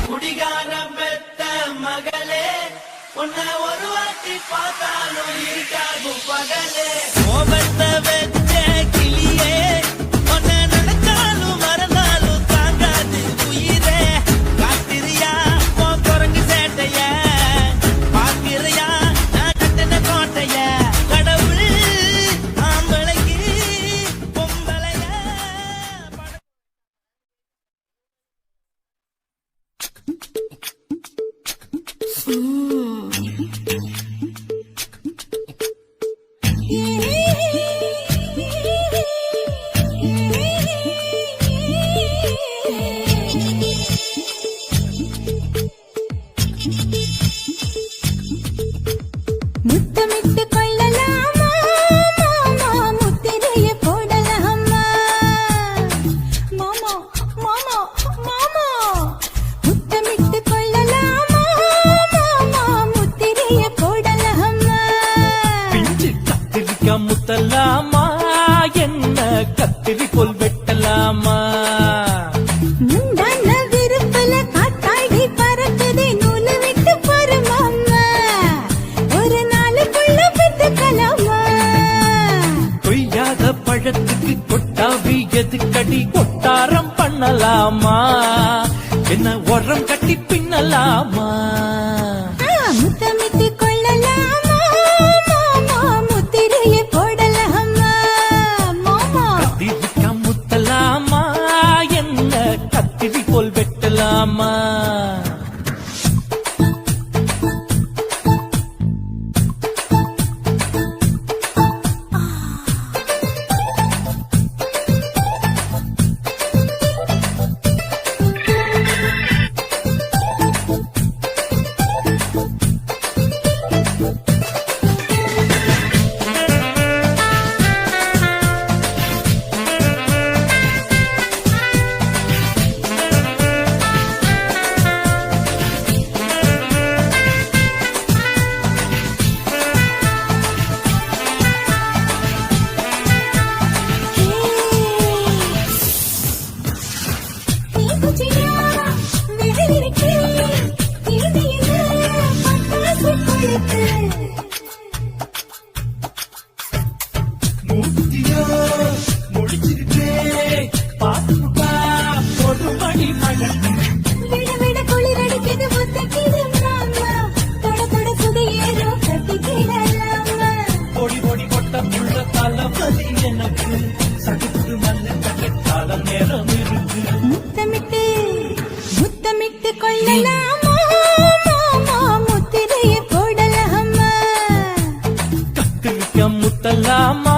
குடிகாரம் பெத்த மகளே உன்னை ஒரு வாட்டி பார்த்தாலும் இருக்காகும் பகலே கோபத்தை வச்ச கிளியே உன்னை நினைச்சாலும் மறந்தாலும் தாங்காது உயிரே காத்திரியா உன் குரங்கு சேட்டைய பார்க்கிறியா நான் கட்டின கோட்டைய கடவுள் ஆம்பளைக்கு பொம்பளைய முத்தமிட்டு கொள்ளலாமா மாமா முத்திரையை போடலாமா மாமா மாமா மாமா முத்தமிட்டு கொள்ளலாமா மாமா முத்திரையை போடலாமா பிஞ்சு கத்திரிக்கா முத்தலாமா என்ன கத்திரி போல் வெட்டலாமா முந்தான விருப்பல காத்தாடி பறக்குதே நூலு விட்டு பாரு மாமா ஒரு நாளுக்குள்ள பெத்துக்கலாமா கொய்யாத பழத்துக்கு கொட்டாவி எதுக்கடி கொட்டாரம் பண்ணலாமா என்ன உரம் கட்டி பின்னலாமா முத்தமிட்டு கொள்ளலாமா மாமா முத்திரையை போடலாமா மாமா கத்திரிக்கா முத்தலாமா என்ன கத்திரி போல் வெட்டலாமா நீ குச்சியா விழுவிருக்கு இறுதியில பட்டாசு கொளுத்து மூத்தியோ முடிச்சிருக்கே பாத்துக்கா ஒரு மணி மகள் விட விட குளிர் அடிக்குது ஒத்தக்கிது மாமா தொட தொட சுதையேறும் கட்டிக்கிடலாமா பொடி பொடி கொட்ட புள்ள தளபதி எனக்கு சடுக்கு மல்ல கட்டாளம் நேரம் இருக்கு முத்தமிட்டு முத்தமிட்டு கொள்ளலாமா மாமா முத்திரையை போடலாமா கத்திரிக்க முத்தலாமா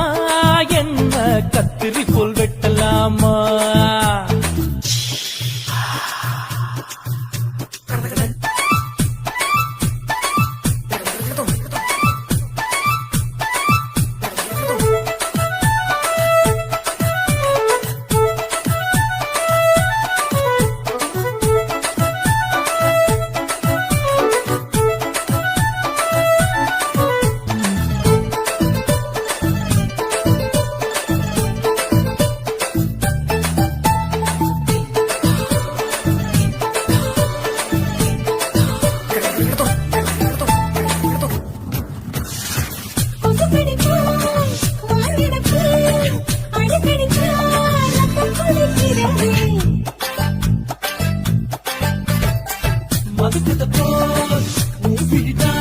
என்ன கத்திரி போல் வெட்டலாமா சரி மதுக்கத போல் மூவிடா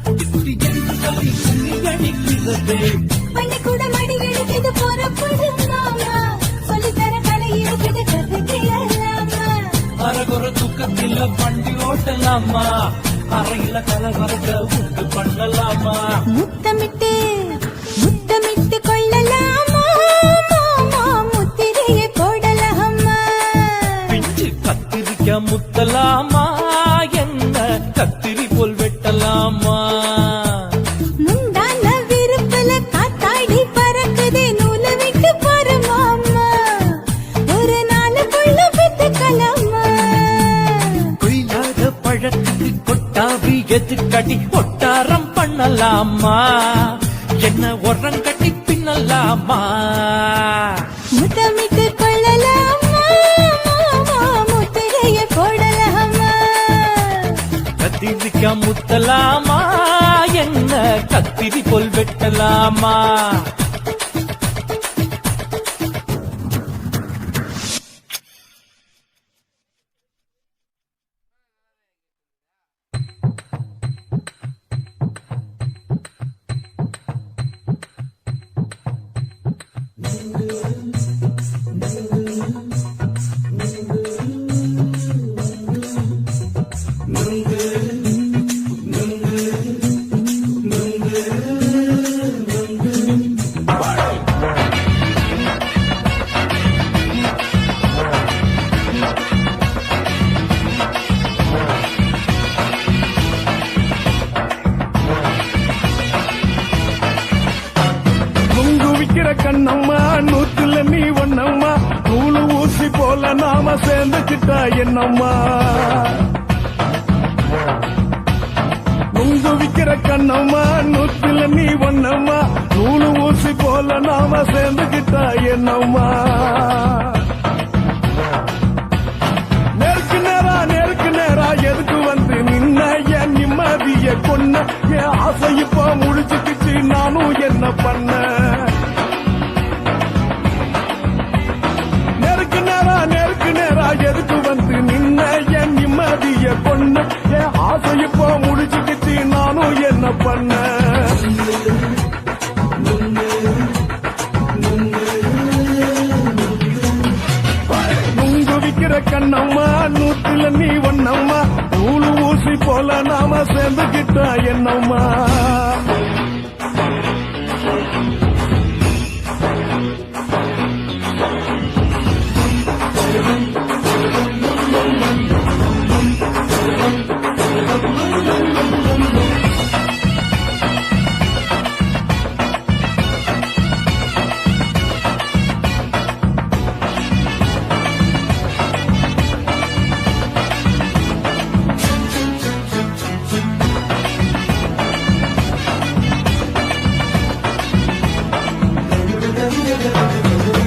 குட்டி என்று சொல்லி கும்மி அடிக்கிறது பள்ளிக்கூட மடி எடுக்குது புறப்படுமாமா சொல்லித்தர கலை இருக்குது கத்துக்கலாமா அரகுற தூக்கத்தில் வண்டி ஓட்டலாமா அறையில கலவரக்க உண்டு பண்ணலாமா முத்தமிட்டு முத்தமிட்டு கொள்ளலாமா மாமா முத்திரையை போடலாமா பிஞ்சு கத்திரிக்க முத்தலாமா என்ன கத்திரி போல் வெட்டலாமா முந்தான விருப்பல காத்தாடி பறக்குதே நூல விட்டு போறமாமா ஒரு நாளுக்குள்ள பெத்துக்கலாமா கொய்யாத பழத்துக்கு கொட்டாவி எதுக்கடி ஒட்டாரம் பண்ணலாமா என்ன உரங்கட்டி பின்னலாமா முத்தமிட்டு கொள்ளலாமா மாமா முத்திரையை போடலாமா கத்திரிக்க முத்தலாமா என்ன கத்திரி போல் வெட்டலாமா நுங்கு விக்கிற கண்ணம்மா நூத்துல நீ ஒன்னம்மா நூலு ஊசி போல நாம சேர்ந்துக்கிட்டா என்னம்மா நுங்கு விக்கிற கண்ணம்மா நூத்துல நீ ஒன்னம்மா நூலு ஊசி போல நாம சேர்ந்துக்கிட்டா என்னம்மா நேருக்கு நேரா எதுக்கு வந்து நின்ன என் நிம்மதிய கொன்ன என் ஆசை இப்போ முடிச்சுக்கிச்சு நானும் என்ன பண்ண நேருக்கு நேரா எதுக்கு வந்து நின்ன என் நிம்மதிய கொன்ன என் ஆசை இப்போ முடிச்சுக்கிச்சு நானும் என்ன பண்ண நுங்கு விக்கிற கண்ணம்மா நூத்துல நீ ஒன்னம்மா நூலு ஊசி போல நாம சேர்ந்துக்கிட்டா என்னம்மா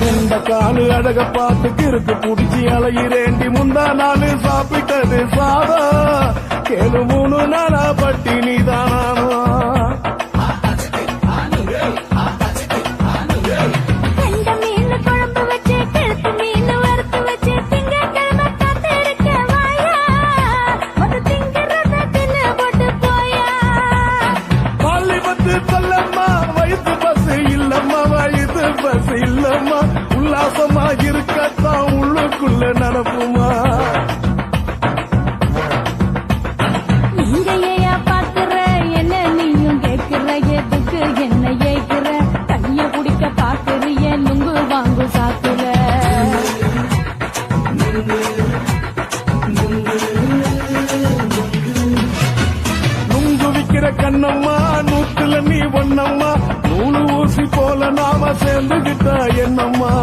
இந்த காலு அழக பார்த்து கிறுக்கு புடிச்சு அலையிறேண்டி முந்தா நாளு சாப்பிட்டது சாதம் கேளு 3 நாளா பட்டினி தானானோ கண்ட மீன் குழம்பு வச்சு கழுத்து மீன் வறுத்து வச்சு திங்கக்கிழமை காத்திருக்க வாயா ஒரு திங்கிறத தின்னு போட்டு போயா பள்ளி பத்து சொல்லம்மா வயசு பஸ் இல்லம்மா வயசு பஸ் இல்லம்மா உல்லாசமா இருக்கத்தான் உள்ளுக்குள்ள நடப்புமா நீங்க ஏயா பாக்குற என்ன நீயும் கேக்குற எதுக்கு என்ன ஏக்குற கைய குடிக்க பாக்குறிய நுங்கு வாங்கு சாக்குற நுங்கு விக்கிற கண்ணம்மா நூத்துல நீ ஒன்னம்மா நூலு ஊசி போல நாம சேர்ந்துகிட்டா என்னம்மா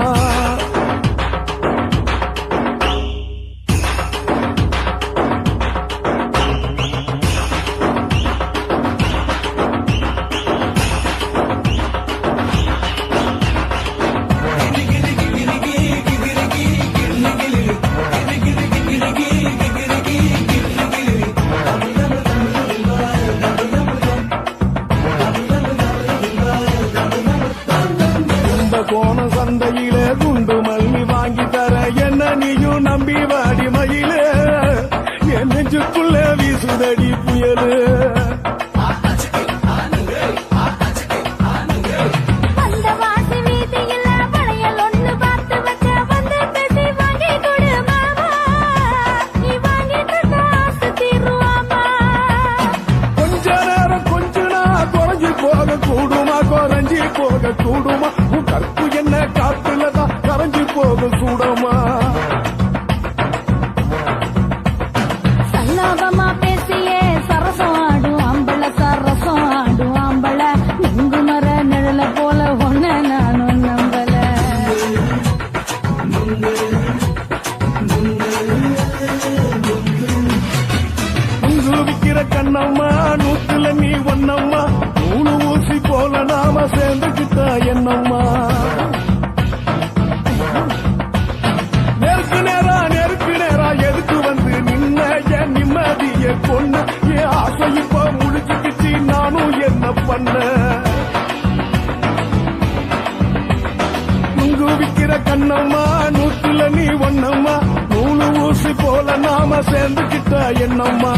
போக சூடமா சல்லாபமா பேசியே சரசம் ஆடும் ஆம்பள சரசம் ஆடும் ஆம்பள நெங்கு மர நிழல போல ஒன்ன நானும் நம்பல உங்கு விக்கிற கண்ணம்மா நூத்துல நீ ஒன்னம்மா நூலு ஊசி போல நாம சேர்ந்துக்கிட்டா என்னம்மா நெருக்கு நேரா எதுக்கு வந்து நின்ன என் நிம்மதிய பொண்ணு என் ஆசை இப்ப முடிச்சுக்கிச்சு நானும் என்ன பண்ண உங்கு விக்கிற கண்ணம்மா நூத்துல நீ ஒன்னம்மா நூலு ஊசி போல நாம சேர்ந்துக்கிட்ட என்னம்மா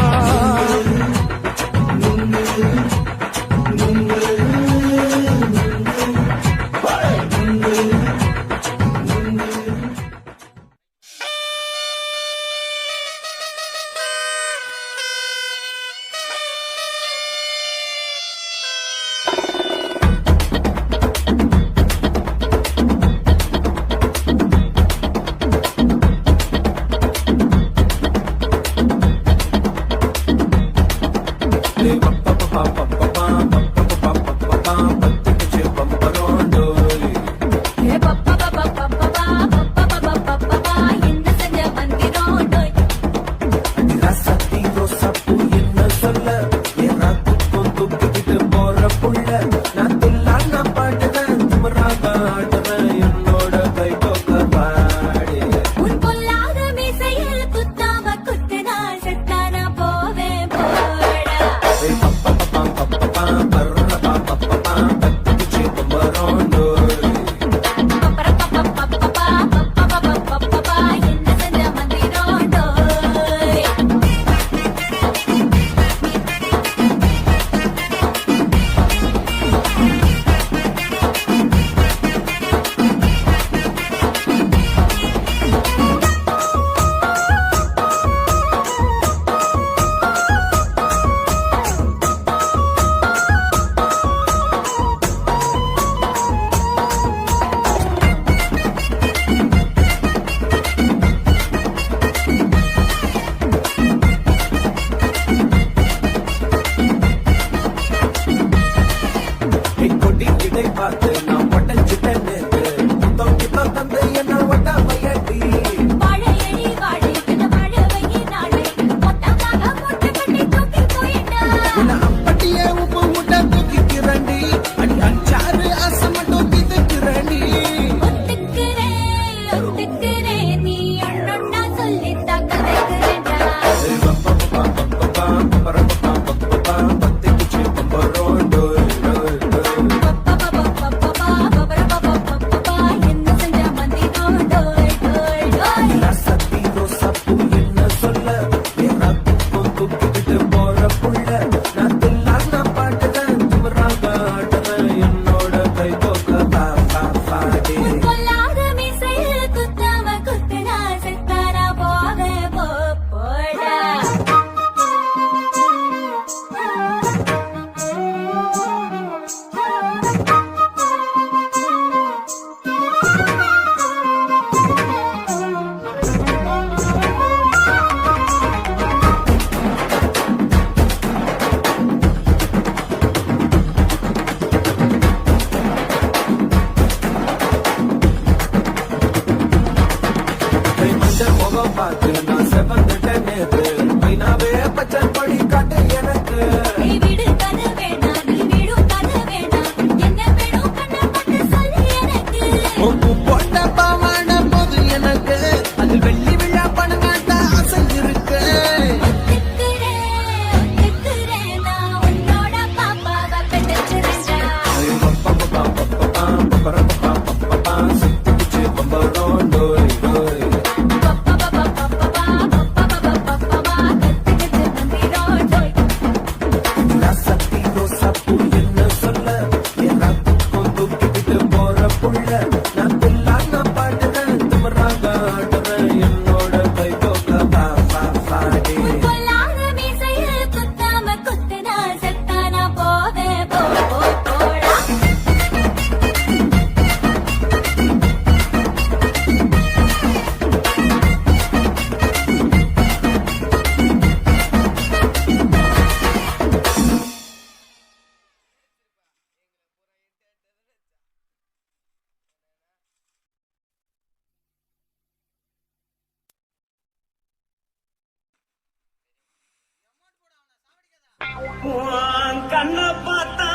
உன் கண்ணை பார்த்தா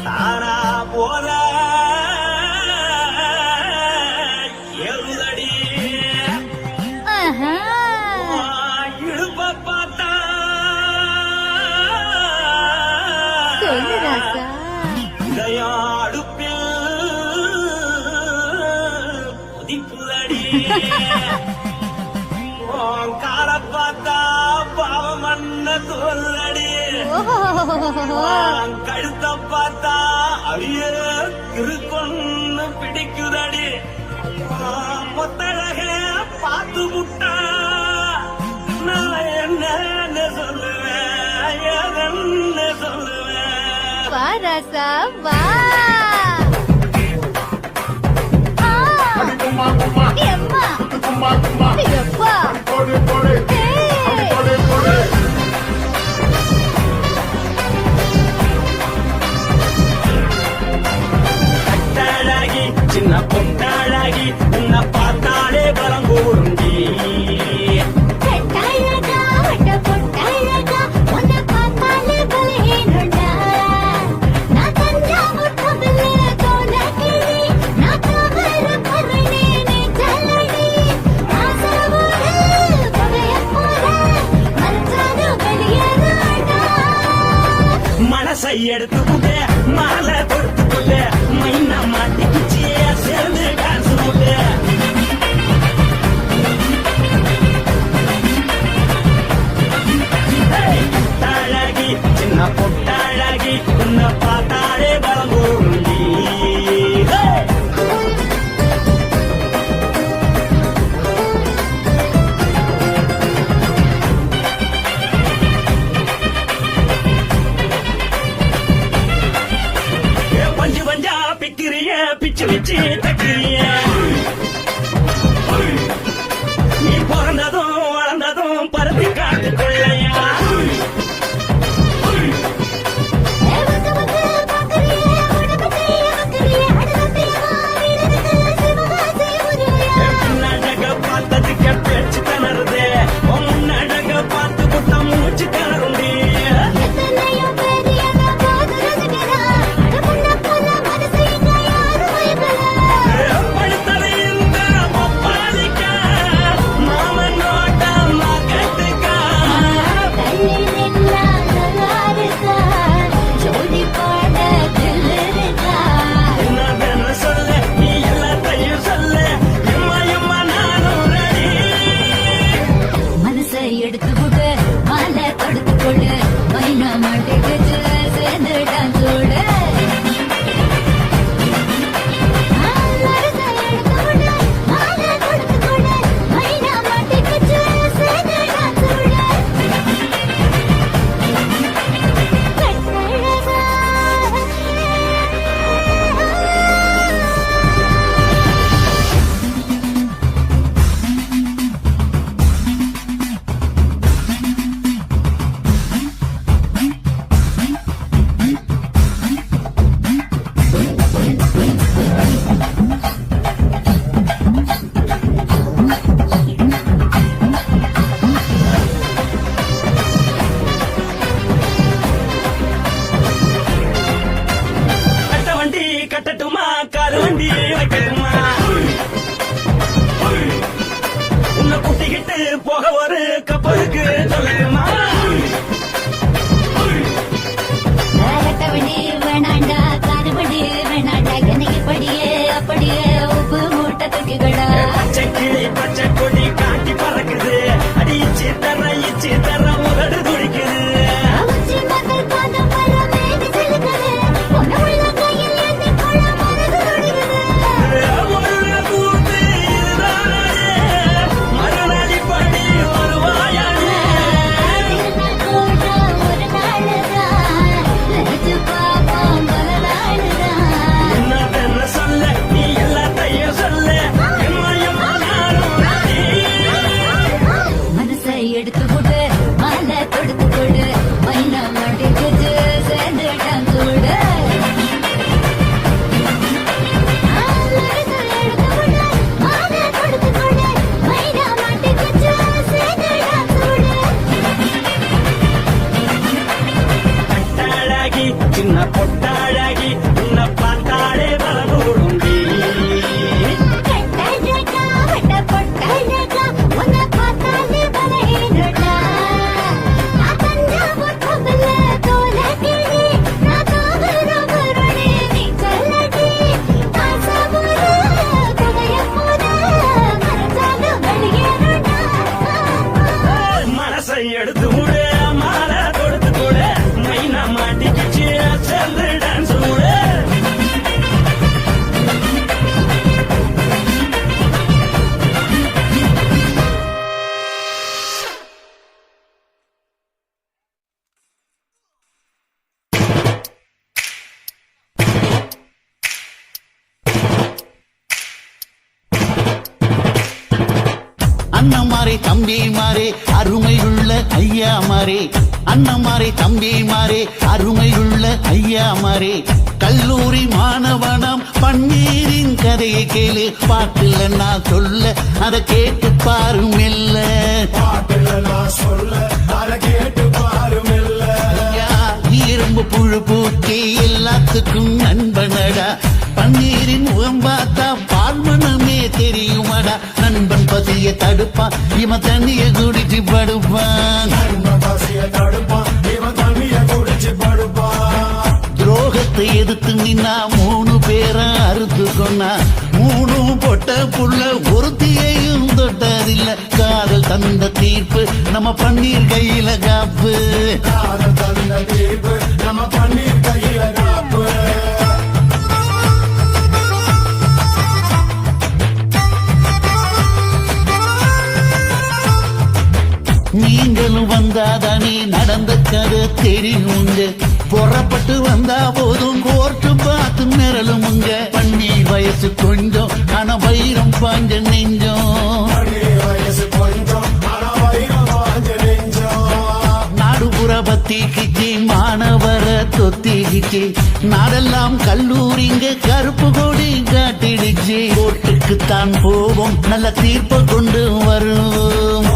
தானா போல ஏறுதடி ஆஹா. இடுப்ப பார்த்தா சொல்லு ராசா. இதயம் அடுப்பில் புதிப்புதடி உன் காலை பார்த்தா பாவம் மண்ண தோல்லடி உன் கழுத்த பார்த்தா அரிய இருக்குன்னு பிடிக்குதடி உன் முத்தழக பார்த்து விட்டா நான் என்னன்னு சொல்லுவேன் எதன்னு சொல்லுவேன் வா ராசா வா. ஆ. கும்மா கும்மா எம்மா. கும்மா கும்மா எப்பா. போடு போடு ஏய். போடு போடு கட்டாளாகி சின்ன பொட்டாளாகி உன்னை பார்த்தாலே பலம் கூடுண்டி கட்டாயகா, வட்ட பொட்டாயகா, உன்னை பார்த்தாலே பலேனுண்டா. நான் தஞ்சாவூர் கவிழ தோலகிரி, நான் காவல கருணே நெஞ்சலடி. ஆசையோடு புகையப் போல, மறைச்சாது வெளியேறாண்டா. மனசை எடுத்துக்கிட்டு மாலை கொடுத்துக்கிட்டு மைனா மாட்டிக்கிச்சு சேர்ந்து டான்ஸ் போட்டு பொட்டாழகி சின்ன பொட்டாழகி உன்னை பார்த்தாலே பலம் கூடுண்டி பஞ்சு பஞ்சா பிக்கிறிய பிச்சு பிச்சு தக்கிறிய நீ பிறந்ததும் வளர்ந்ததும் பருத்தி காட்டு கொள்ளையா வந்து வந்து பார்க்கறியே, உனக்கு வைக்கறியே, அடுத்தத்தையா வீரனுக்கு சிவகாசி உருவியா. முன்னழக பார்த்ததுக்கு பேச்சு திணறுது உன் முன்னழக பார்த்து புட்ட மூச்சு திணறுண்டி எத்தனையோ பேர் என்ன போது ரசிக்கிறார். அட முன்ன போல மனசை இங்க யாரும் வைக்கல. படுத்தது இந்த பப்பாளிக்க மாமன் நோட்டம் கட்டுக்கா தள்ளி நின்னா நல்லா இருக்கா, ஜோடி பாட தில் இருக்கா. என்ன சொல்ல நீ எல்லாத்தையும் சொல்ல எம்மா எம்மா நானும் ரெடி மனசை எடுத்துக்கிட்டு மாலை கொடுத்து கொடு, மைனா மாட்டிக்கிட்டு சேர்ந்து டான்ஸோட. மனசை எடுத்துக்கிட்டு மாலை கொடுத்து கொடு, மைனா மாட்டிக்கிட்டு சேர்ந்து டான்ஸோட. கட்ட வண்டி கட்டட்டுமா காரு வண்டி வைக்கட்டுமா உன்னை கூட்டிக்கிட்டு போக ஒரு கப்பலுக்கு சொல்லட்டுமா கட்டவண்டி வேணாண்டா, காருவண்டி வேணாண்டா, எனக்கு படியே அப்படியே உப்பு மூட்டை தூக்கிக்கடா. பச்சை கிளி பச்சை கொடி காட்டி பறக்குது அடி இச்சி தர உதடு துடிக்குது உச்சி மகள் பாதம் வர மேனி செலுக்குது, உன்னை உள்ள கையில் ஏந்தி கொள்ள மனது துடிக்குது. ஒரு கூத்து இதுதானே மறுநாளி படி வருவாயானே திருநாள் கூட ஒரு நாளுதான், நினைச்சு பார்ப்போம் பல நாளுதான். என்ன சொல்ல நீ எல்லா அண்ணமாரே தம்பிமாரே அருமையுள்ள ஐயாமாரே, அண்ணமாரே தம்பிமாரே அருமையுள்ள ஐயாமாரே. கல்லூரி மாணவனம் பன்னீரின் கதையை கேளு, பாட்டுல நான் சொல்ல அதை கேட்டு பாரு மெல்ல. ஐயா, இரும்பு புழு பூச்சி எல்லாத்துக்கும் நண்பனடா, பன்னீரின் முகம் பார்த்தா பால்மனமே தெரியுமாடா. நண்பன் பசிய தடுப்பான், இவன் தண்ணிய குடிச்சு படுப்பான். துரோகத்தை எதிர்த்து நின்னா 3 பேரை அறுத்து கொன்னா, 3 பொட்ட புள்ள ஒருத்தியையும் தொட்டதில்ல. காதல் தந்த தீர்ப்பு நம்ம பன்னீர் கையில காப்பு. நீங்களும் வந்தாதானே நடந்த கதை தெரியுங்க, புறப்பட்டு வந்தா போதும் கோர்ட்டு பார்த்து மிரளுமுங்க. பன்னீர் வயசு கொஞ்சம் ஆனா வைரம் பாஞ்ச நெஞ்சம், நாடுபுற பத்திக்கிச்சு மாணவர தொத்திக்கிச்சு, நாடெல்லாம் கல்லூரிங்க கருப்பு கொடி காட்டிடுச்சு. கோர்ட்டுக்குத்தான் போவோம் நல்ல தீர்ப்பை கொண்டு வருவோம்,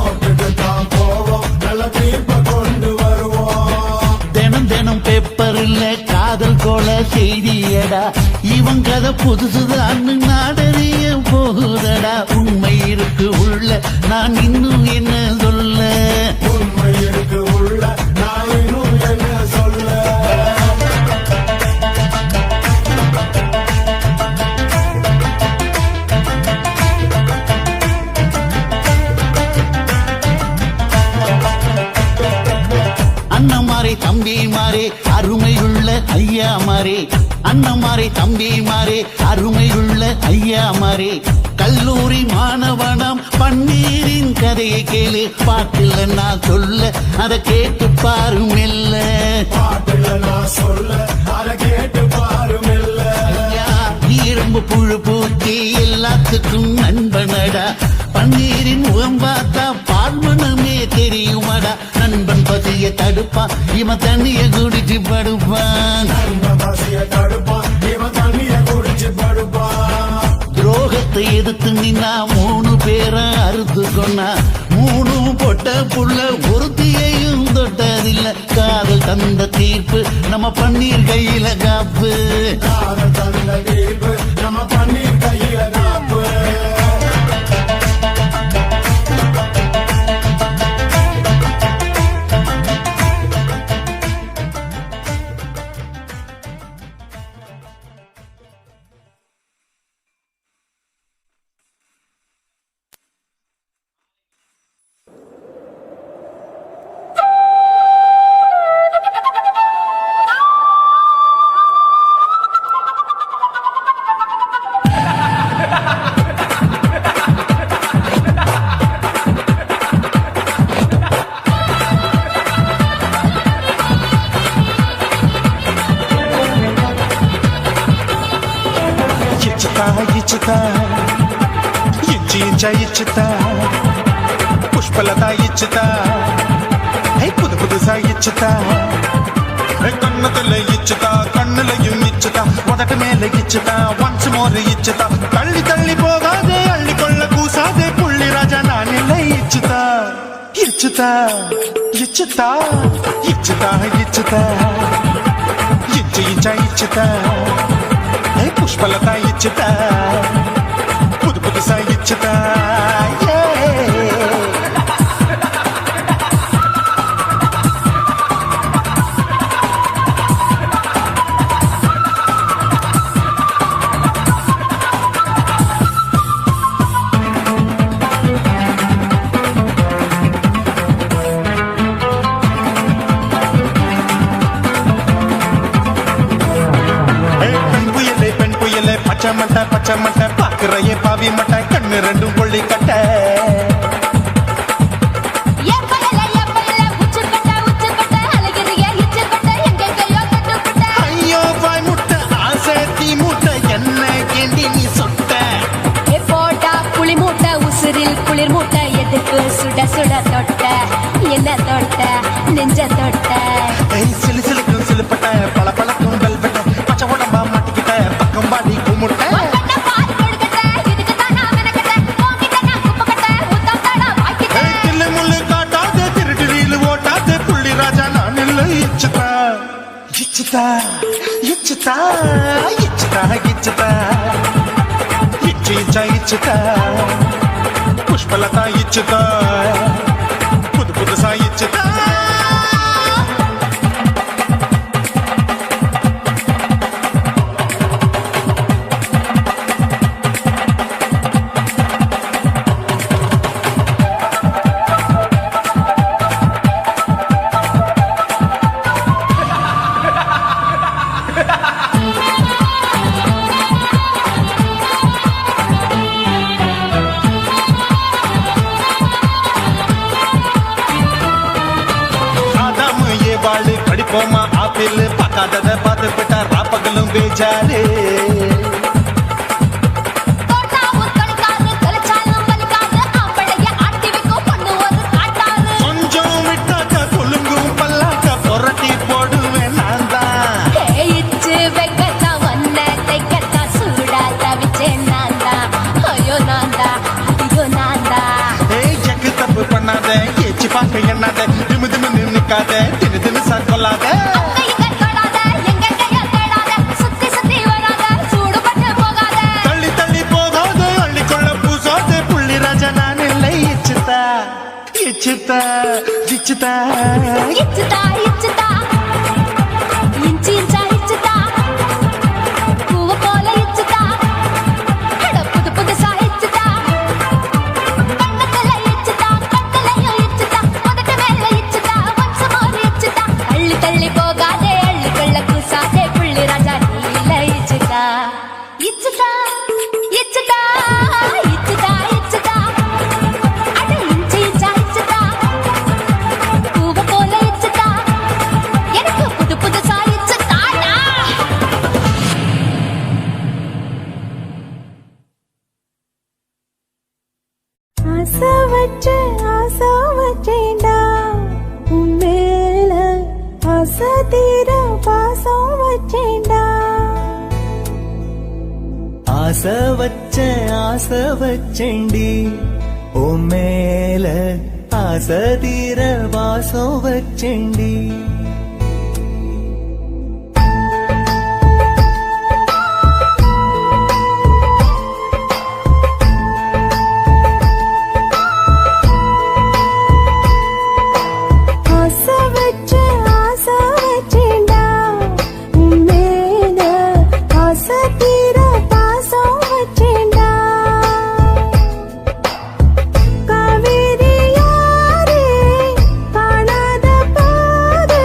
தினம் தினம் பேப்பர்ல காதல் கொலை செய்தியடா. இவன் கதை புதுசுதான் நாடறிய போகுதடா. உண்மை இருக்கு உள்ள நான் இன்னும் என்ன சொல்ல, உண்மை இருக்கு உள்ள நான் இன்னும் என்ன சொல்ல. அண்ணமாரே தம்பிமாரே அருமையுள்ள ஐயாமாரே, அண்ணமாரே தம்பிமாரே அருமையுள்ள ஐயாமாரே. கல்லூரி மாணவனம் பன்னீரின் கதையை கேளு, பாட்டுல நான் சொல்ல அதை கேட்டு பாரு மெல்ல. ஐயா, இரும்பு புழு பூச்சி எல்லாத்துக்கும் நண்பனடா, பன்னீரின் முகம் பார்த்தா பால்மனமே தெரியுமாடா. நண்பன் பசிய தடுப்பான், இவன் தண்ணிய குடிச்சு படுப்பான். துரோகத்தை எதிர்த்து நின்னா 3 பேரை அறுத்து கொன்னா, 3 பொட்ட புள்ள ஒருத்தியையும் தொட்டதில்ல. காதல் தந்த தீர்ப்பு நம்ம பன்னீர் கையில காப்பு. இச்சுதா புஷ்பலதா இச்சுதா புது புதுசா இச்சுதா கண்ணத்துல இச்சுதா கண்ணுலையும் இச்சுதா உதட்டு மேல இச்சுதா ஒன்ஸ் மோர் இச்சுதா தள்ளி தள்ளி போகாதே அள்ளி கொள்ள கூசாதே புள்ளி ராஜா நான் இல்லை இச்சுதா இச்சுதா இச்சுதா இச்சுதா இச்சுதா இச்சு இச்சா இச்சுதா புஷ்பலதா இச்சுதா புது புதுசா இச்சுதா பச்சை மட்டை பாக்குறையே பாவி மட்டை கண்ணு ரெண்டும் கொள்ளி கட்ட ஐயோ பாய் முட்டை ஆசை தீ மூட்டை என்ன கேண்டி நீ சொட்ட போட்டா புளி மூட்டை உசிரில் குளிர் மூட்டை எது நெஞ்ச தொட்ட ஏய் சிலு சிலுக்கும் சிலுப்பட்ட பல பழக்கும் வெல்வெட்ட பச்சை உடம்பா மாட்டிக்கிட்ட பக்கம் பாடி கும்பிட்ட உன்கிட்ட பால் கொடுக்கட்ட, இதுக்குத்தான் நான் மெனக்கட்ட. உன்கிட்ட நான் குப்பக்கட்ட, முத்தம் தடா வாய்க்கிட்ட. ஏய் தில்லு முள்ளு காட்டாத திருட்டு ரீலு ஓட்டாத புள்ளி ராஜா நான் இல்லை இச்சுதா இச்சுதா இச்சுதா இச்சுதா இச்சுதா இச்சு இச்சா இச்சுதா புஷ்பலதா இச்சுதா புது புதுசா இச்சுதா ஆதாமு ஏவாளு படிப்போமா ஆப்பிள் பார்க்காதத பார்த்து விட்டா ராப்பகலும் பேஜாரு தோட்டாவும் தொலைக்காது, தொலைச்சாலும் வலிக்காது. ஆம்பளைய ஆட்டி வைக்கும் பொண்ணு ஒரு காட்டாது. கொஞ்சம் விட்டாக்க கொலுங்கும் பல்லாக்க புரட்டி போடுவேன் நான் தான் இச்சு வைக்கத்தான் ஒன்ன தைக்கத்தான் சூடா தவிச்சேன் நான்தான். ஐயோ நான்தா, ஐயோ நான்தா. ஏய் ஜக்கு தப்பு பண்ணாத ஏச்சி பார்க்க எண்ணாத திமு திமு நின்னுக்காத தின்னு தின்னு சாக்கொள்ளாத அங்க இங்க தொடாத, எங்க கைய தேடாத. சுத்தி சுத்தி வராத, சூடுபட்டு போகாத. தள்ளி தள்ளி போகாத அள்ளிக்கொள்ள பூசாத புள்ளி ராஜா நான் இல்லை இச்சுதா இச்சுதா இச்சுதா இச்சுதா, இச்சுதா. இன்ச்சு இன்ச்சா இச்சுதா. பூவ போல இச்சுதா. அட புது புதுசா இச்சுதா. கண்ணத்துல இச்சுதா, கண்ணுலயும் இச்சுதா. உதட்டு மேல இச்சுதா, once more இச்சுதா. தள்ளி தள்ளி போகாதே, அள்ளிக்கொள்ள கூசாதே, புள்ளி ராஜா நீல இச்சுதா. இச்சுதா, இச்சுதா, இச்சுதா, இச்சுதா. அட இன்ச்சு இன்ச்சா இச்சுதா. பூவ போல இச்சுதா. எனக்கு புது புதுசா இச்சுதாடா. ஆசை வச்சேன்டா உன் மேல ஆசை தீர பாசம் வச்சேன்டா. ஆசை வச்சேண்டி ஓ மேல ஆசை தீர வாசம் வச்சேண்டி. ஆசை வச்சேன்டா உன் மேல ஆசை தீர பாசம் வச்சேன்டா. காவேரி யாரே காணாத பாதை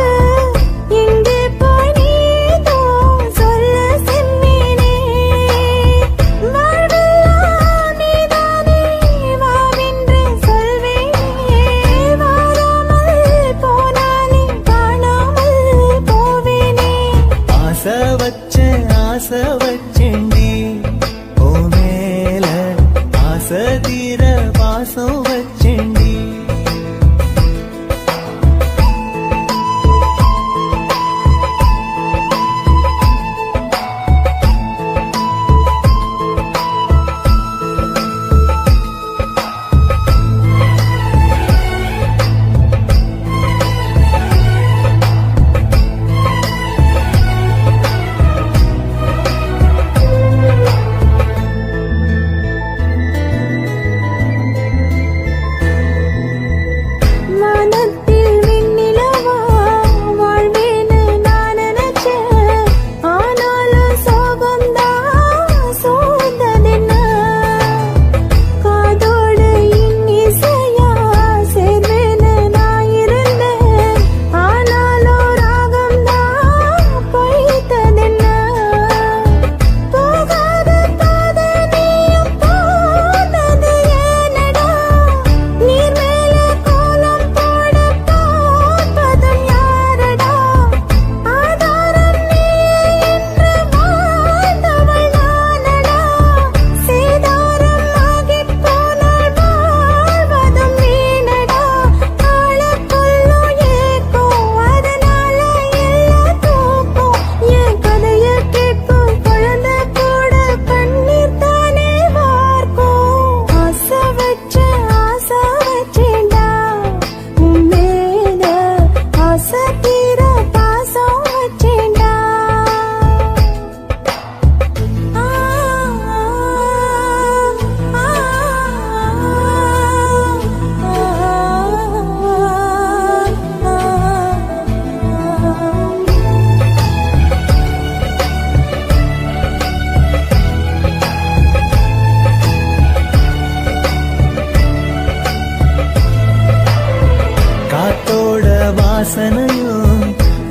வாசனையும்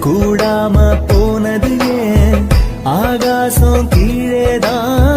கூடாம போனது ஏன் ஆகாசம் கீழேதான்